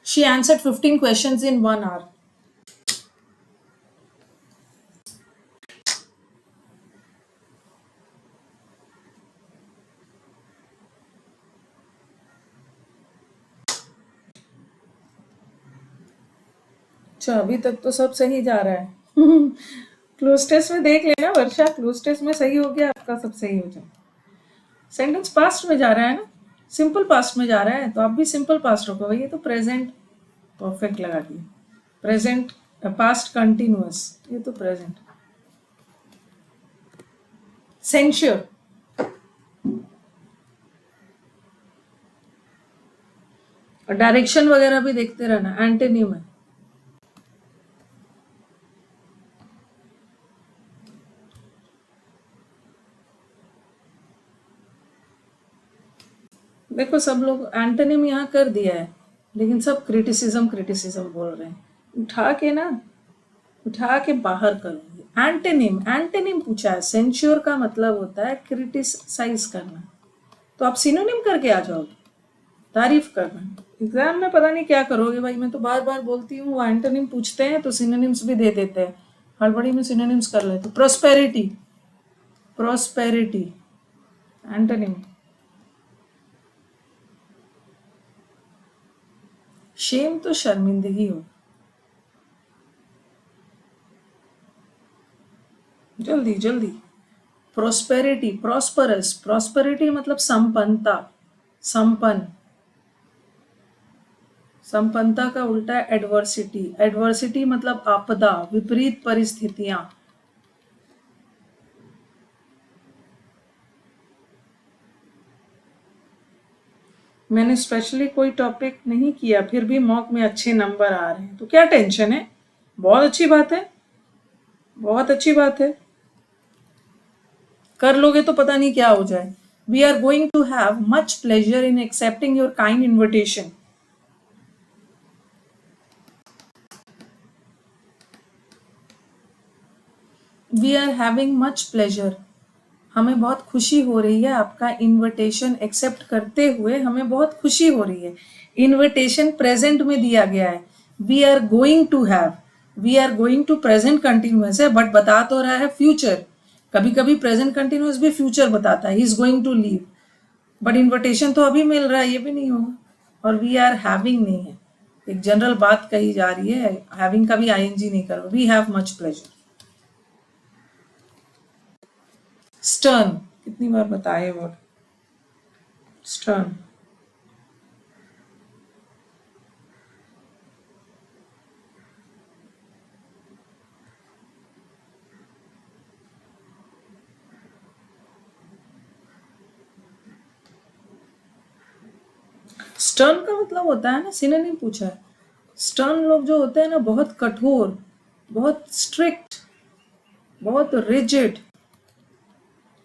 A: She answered 15 questions in 1 hour। अच्छा, अभी तक तो सब सही जा रहा है क्लोज टेस्ट में देख लेना वर्षा, क्लोज टेस्ट में सही हो गया आपका, सब सही हो जाए। सेंटेंस पास्ट में जा रहा है ना, सिंपल पास्ट में जा रहा है, तो आप भी सिंपल पास्ट रखो भाई। ये तो प्रेजेंट परफेक्ट लगा दिए, प्रेजेंट पास्ट कंटिन्यूअस, ये तो प्रेजेंट। सेंश्योर, और डायरेक्शन वगैरह भी देखते रहना, एंटोनिम है। देखो सब लोग एंटोनिम यहाँ कर दिया है, लेकिन सब क्रिटिसिज्म बोल रहे हैं। उठा के ना, उठा के बाहर करूंगी। एंटोनिम, एंटोनिम पूछा है, सेंश्योर का मतलब होता है क्रिटिसाइज करना, तो आप सिनोनिम करके आ जाओगे, तारीफ करना। एग्जाम में पता नहीं क्या करोगे भाई, मैं तो बार बार बोलती हूँ, वो एंटोनिम पूछते हैं तो सिनोनिम्स भी दे देते हैं, हड़बड़ी में सिनोनिम्स कर लेते। Prosperity, prosperity antonym. शेम तो शर्मिंदगी हो। जल्दी जल्दी। प्रोस्पेरिटी, प्रॉस्परस, प्रॉस्पेरिटी मतलब संपन्नता, संपन्न। संपन्नता का उल्टा है एडवर्सिटी, एडवर्सिटी मतलब आपदा, विपरीत परिस्थितियां। मैंने स्पेशली कोई टॉपिक नहीं किया, फिर भी मॉक में अच्छे नंबर आ रहे हैं, तो क्या टेंशन है? बहुत अच्छी बात है, बहुत अच्छी बात है, कर लोगे तो पता नहीं क्या हो जाए। We are going to have much pleasure in accepting your kind invitation. We are having much pleasure, हमें बहुत खुशी हो रही है आपका इनविटेशन एक्सेप्ट करते हुए, हमें बहुत खुशी हो रही है। इनविटेशन प्रेजेंट में दिया गया है, we are going to have, we are going to present continuous है, बट बता तो रहा है फ्यूचर। कभी कभी प्रेजेंट कंटिन्यूअस भी फ्यूचर बताता है, he is going to leave, but invitation तो अभी मिल रहा है, ये भी नहीं होगा। और वी आर हैविंग नहीं है, एक जनरल बात कही जा रही है, हैविंग का भी आईएनजी नहीं करो, we have much pleasure. Stern, कितनी बार बताए वर्ड स्टर्न। स्टर्न का मतलब होता है ना, सिनोनिम पूछा है। स्टर्न लोग जो होते हैं ना, बहुत कठोर, बहुत स्ट्रिक्ट, बहुत रिजिड,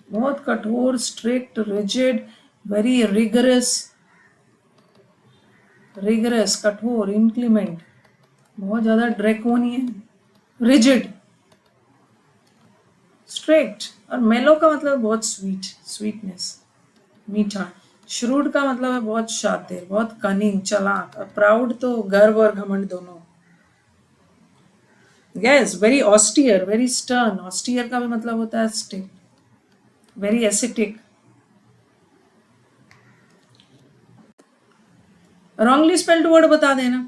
A: बहुत कठोर, strict, rigid, very rigorous, rigorous, कठोर, इनक्लीमेंट, बहुत ज्यादा ड्रैकोनियन, रिजिड, स्ट्रिक्ट। और मेलो का मतलब बहुत स्वीट, स्वीटनेस, मीठा। श्रूड का मतलब है बहुत शातिर, बहुत कनिंग, चालाक। और प्राउड तो गर्व और घमंड दोनों। Yes, very austere, very stern. Austere का भी मतलब होता है stick, very acetic. Wrongly spelled word बता देना।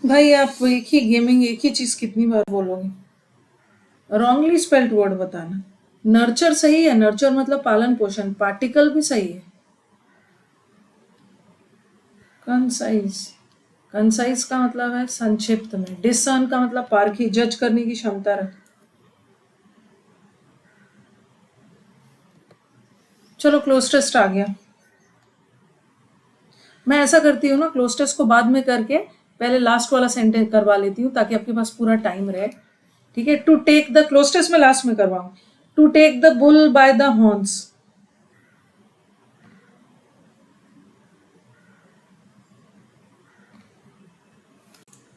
A: भाई आप एक ही गेमिंग, एक ही चीज कितनी बार बोलोगे? रॉन्गली स्पेल्ड वर्ड बताना। नर्चर सही है, नर्चर मतलब पालन पोषण, पार्टिकल भी सही है। कंसाइज, कंसाइज का मतलब है संक्षिप्त में। डिसर्न का मतलब पारखी, जज करने की क्षमता रख। चलो क्लोज टेस्ट आ गया। मैं ऐसा करती हूँ ना, क्लोज टेस्ट को बाद में करके पहले लास्ट वाला सेंटेंस करवा लेती हूँ, ताकि आपके पास पूरा टाइम रहे। ठीक है, to take the, cloze test में लास्ट में करवाऊँ। To take the bull by the horns.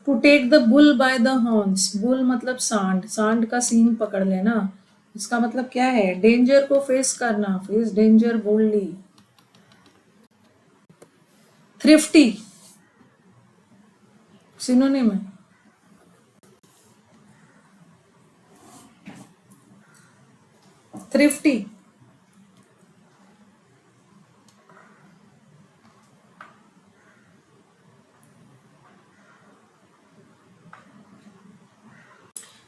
A: To take the bull by the horns. Bull मतलब सांड, सांड का सींग पकड़ लेना। इसका मतलब क्या है? डेंजर को फेस करना, face danger boldly. Thrifty synonym है। थ्रिफ्टी,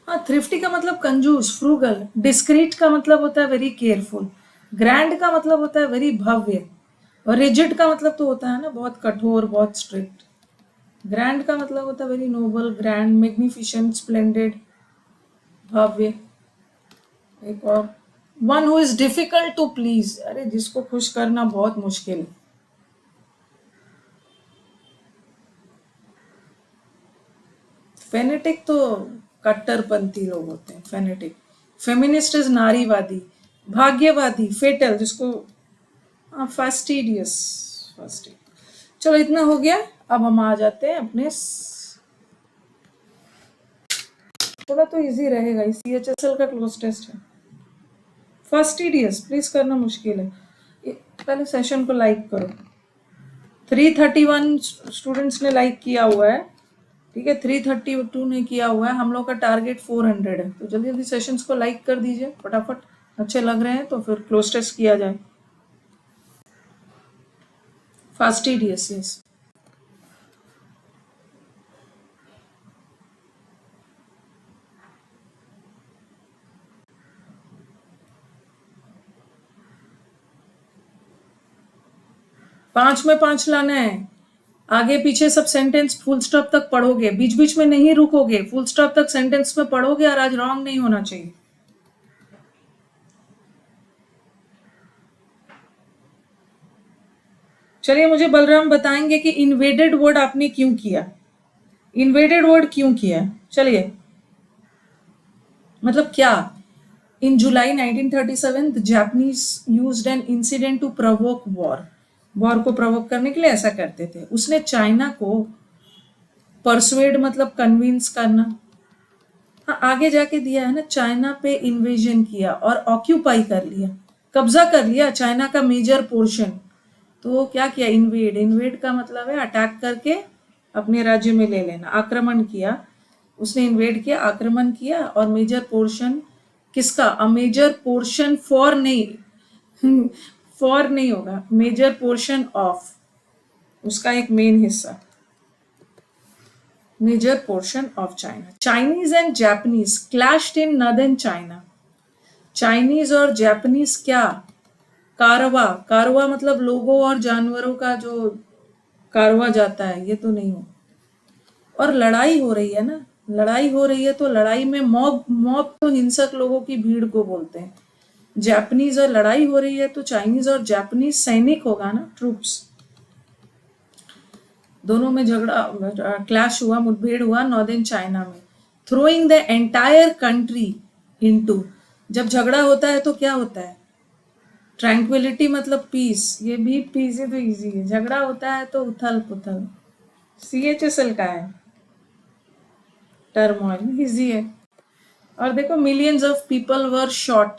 A: हाँ, थ्रिफ्टी का मतलब कंजूस, फ्रूगल। डिस्क्रीट का मतलब होता है वेरी केयरफुल। ग्रैंड का मतलब होता है वेरी भव्य। और रिजिड का मतलब तो होता है ना बहुत कठोर, बहुत स्ट्रिक्ट। ग्रैंड का मतलब होता है very noble, grand, magnificent, splendid, भव्य। एक और, one who is difficult to please, अरे जिसको खुश करना बहुत मुश्किल। फेनेटिक तो कट्टरपंथी लोग होते हैं, फेनेटिक। फेमिनिस्ट इज नारीवादी। भाग्यवादी, फेटल, जिसको, हाँ, फास्टिडियस, फास्टिड। चलो इतना हो गया, अब हम आ जाते हैं अपने थोड़ा तो इजी रहेगा, CHSL का क्लोज टेस्ट है। फास्टिडियस प्लीज करना मुश्किल है। पहले सेशन को लाइक करो। 331 स्टूडेंट्स ने लाइक किया हुआ है, ठीक है, 332 ने किया हुआ है। हम लोग का टारगेट 400 है, तो जल्दी जल्दी सेशंस को लाइक कर दीजिए फटाफट। अच्छे लग रहे हैं तो फिर क्लोज टेस्ट किया जाए। Fastidious, yes. पांच में पांच लाना है। आगे पीछे सब सेंटेंस फुल स्टॉप तक पढ़ोगे, बीच बीच में नहीं रुकोगे, फुल स्टॉप तक सेंटेंस में पढ़ोगे। और आज रॉन्ग नहीं होना चाहिए। चलिए मुझे बलराम बताएंगे कि इन्वेडेड वर्ड आपने क्यों किया, इन्वेडेड वर्ड क्यों किया। चलिए। मतलब क्या? In July 1937 the Japanese used an incident to provoke war को प्रोवोक करने के लिए ऐसा करते थे। उसने चाइना को परसुएड मतलब कन्विंस करना, हाँ आगे जाके दिया है ना, चाइना पे इन्वेजन किया और ऑक्यूपाई कर लिया, कब्जा कर लिया चाइना का मेजर पोर्शन। तो क्या किया? इन्वेड का मतलब है अटैक करके अपने राज्य में ले लेना, आक्रमण किया। उसने इन्वेड किया, आक्रमण किया, और मेजर पोर्शन किसका? अ मेजर पोर्शन फॉर नहीं फॉर नहीं होगा, मेजर पोर्शन ऑफ, उसका एक मेन हिस्सा, major portion of China. Chinese and Japanese clashed in northern China. Chinese और जापानीज क्या? कारवा मतलब लोगों और जानवरों का जो कारवा जाता है, ये तो नहीं हो। और लड़ाई हो रही है ना, लड़ाई हो रही है, तो लड़ाई में मॉब तो हिंसक लोगों की भीड़ को बोलते हैं। जापानीज और लड़ाई हो रही है तो चाइनीज और जापानीज सैनिक होगा ना, ट्रूप्स। दोनों में झगड़ा, क्लैश हुआ, मुठभेड़ हुआ नॉर्दर्न चाइना में, throwing the entire country into. जब झगड़ा होता है तो क्या होता है? ट्रैंक्विलिटी मतलब पीस, ये भी पीस है तो इजी है। झगड़ा होता है तो उथल पुथल, CHSL का है, टर्मोइल, इजी है। और देखो, millions of people were shot,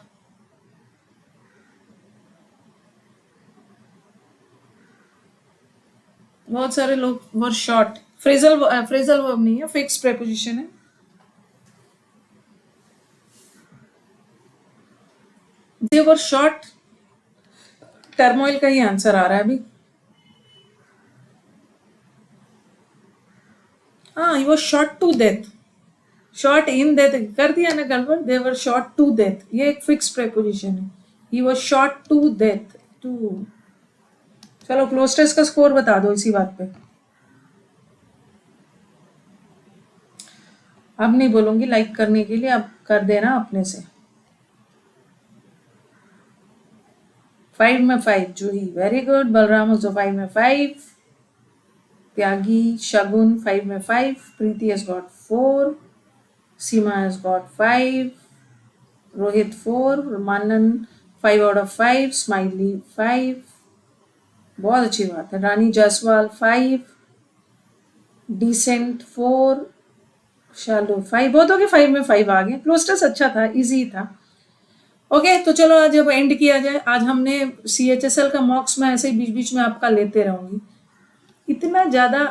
A: बहुत सारे लोग वर शॉट। फ्रेजल वर्ब नहीं है, फिक्स प्रेपोजिशन है। दे वर शॉट, टर्मोइल का ही आंसर आ रहा है अभी। हाँ, he was shot to death, shot in death कर दिया ना गड़बड़। They were shot to death, ये एक फिक्स प्रेपोजिशन है। He was shot to death, to. चलो क्लोज टेस्ट का स्कोर बता दो इसी बात पे। अब नहीं बोलूंगी लाइक करने के लिए, अब कर देना अपने से। 5 में 5 जूही, वेरी गुड। बलराम जो 5 में 5। त्यागी शगुन 5 में 5। प्रीति has got 4। Seema has got 5। Rohit 4। मानन 5 out of 5। स्माइली 5, बहुत अच्छी बात है। रानी जायसवाल 5। डिसेंट 4। शालू 5, बहुत हो गए 5 में 5 आ गए। क्लोज टेस्ट अच्छा था, इजी था। ओके तो चलो आज अब एंड किया जाए। आज हमने CHSL का मॉक्स में ऐसे ही बीच बीच में आपका लेते रहूंगी। इतना ज्यादा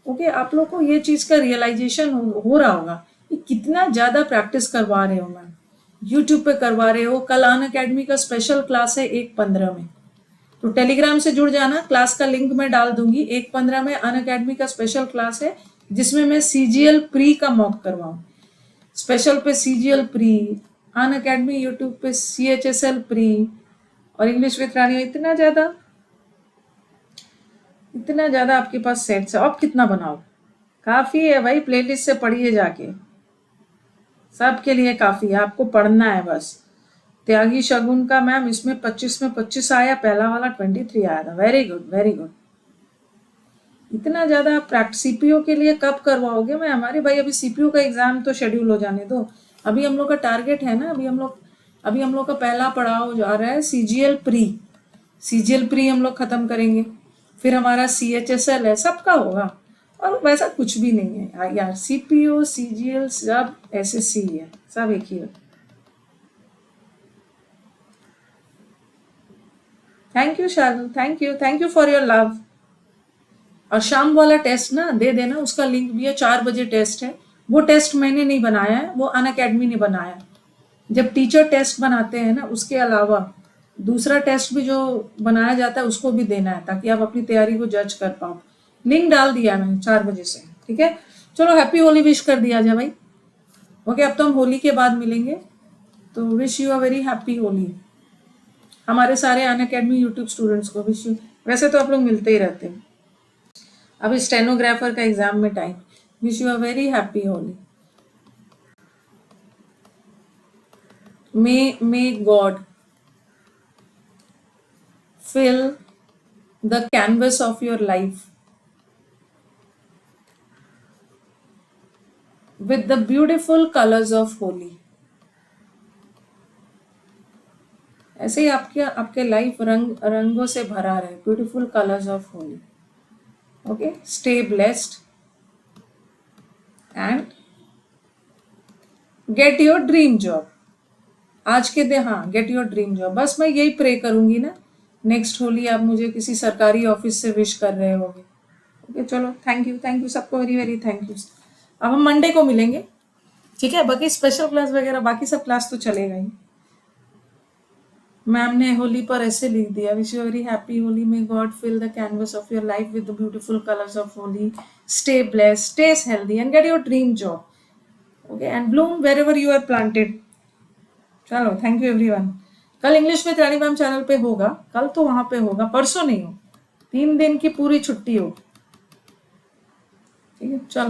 A: ओके, आप लोग को ये चीज का रियलाइजेशन हो रहा होगा कि कितना ज्यादा प्रैक्टिस करवा रहे हो मैम, यूट्यूब पे करवा रहे हो। कल अन अकेडमी का स्पेशल क्लास है 1:15 में, तो टेलीग्राम से जुड़ जाना, क्लास का लिंक मैं डाल दूंगी। 1:15 में अन अकेडमी का स्पेशल क्लास है जिसमें मैं CGL प्री का मॉक करवाऊँ। स्पेशल पे CGL प्री, अन अकेडमी यूट्यूब पे CHSL प्री, और इंग्लिश विथ रानी। इतना ज्यादा आपके पास सेट्स है, अब कितना बनाओ? काफी है भाई, प्लेलिस्ट से पढ़िए जाके, सबके लिए काफी है, आपको पढ़ना है बस। त्यागी शगुन का मैम इसमें 25 में 25 आया, पहला वाला 23 आया था। Very good very good. इतना ज्यादा प्रैक्टिस सीपीओ के लिए कब करवाओगे? मैं हमारे भाई अभी सीपीओ का एग्जाम तो शेड्यूल हो जाने दो। अभी हम लोग का टारगेट है ना, अभी हम लोग का पहला पड़ाव जा रहा है CGL प्री हम लोग खत्म करेंगे, फिर हमारा CHSL है, सबका होगा। और वैसा कुछ भी नहीं है यार, CPO CGL सब SSC है, सब एक ही है। Thank you Shalu, thank you for your love. और शाम वाला टेस्ट ना दे देना, उसका लिंक भी है। 4 बजे टेस्ट है, वो टेस्ट मैंने नहीं बनाया है, वो अन अकेडमी ने बनाया। जब टीचर टेस्ट बनाते हैं ना, उसके अलावा दूसरा टेस्ट भी जो बनाया जाता है उसको भी देना है, ताकि आप अपनी तैयारी को जज कर पाओ। लिंक डाल दिया मैंने 4 बजे से, ठीक है। चलो हैप्पी होली विश कर दिया जाए भाई। ओके, अब तो हम होली के बाद मिलेंगे, तो wish you a very happy Holi. हमारे सारे अन अकेडमी यूट्यूब स्टूडेंट्स को विश यू। वैसे तो आप लोग मिलते ही रहते हैं, अभी स्टेनोग्राफर का एग्जाम में time. Wish you a very happy Holi. May God fill the canvas of your life with the beautiful colors of Holi. ऐसे ही आपके लाइफ रंगों से भरा रहे, beautiful colours of Holi. Okay, stay blessed and get your dream job. आज के दिन हाँ, गेट योर ड्रीम जॉब। बस मैं यही प्रे करूंगी ना, नेक्स्ट होली आप मुझे किसी सरकारी ऑफिस से विश कर रहे होगे। ओके, चलो, थैंक यू सबको, वेरी वेरी थैंक यू। अब हम मंडे को मिलेंगे, ठीक है। बाकी स्पेशल क्लास वगैरह बाकी सब क्लास तो चलेगा ही। मैम ने होली पर ऐसे लिख दिया, wish you very happy Holi, may God fill the canvas of your life with the beautiful colours of Holi, stay blessed, stay healthy and get your dream job, okay, and bloom wherever you are planted. चलो, thank you everyone. कल English में Rani ma'am channel पे होगा, कल तो वहां पे होगा, परसों नहीं हो, 3 दिन की पूरी छुट्टी हो, ठीक है। चलो।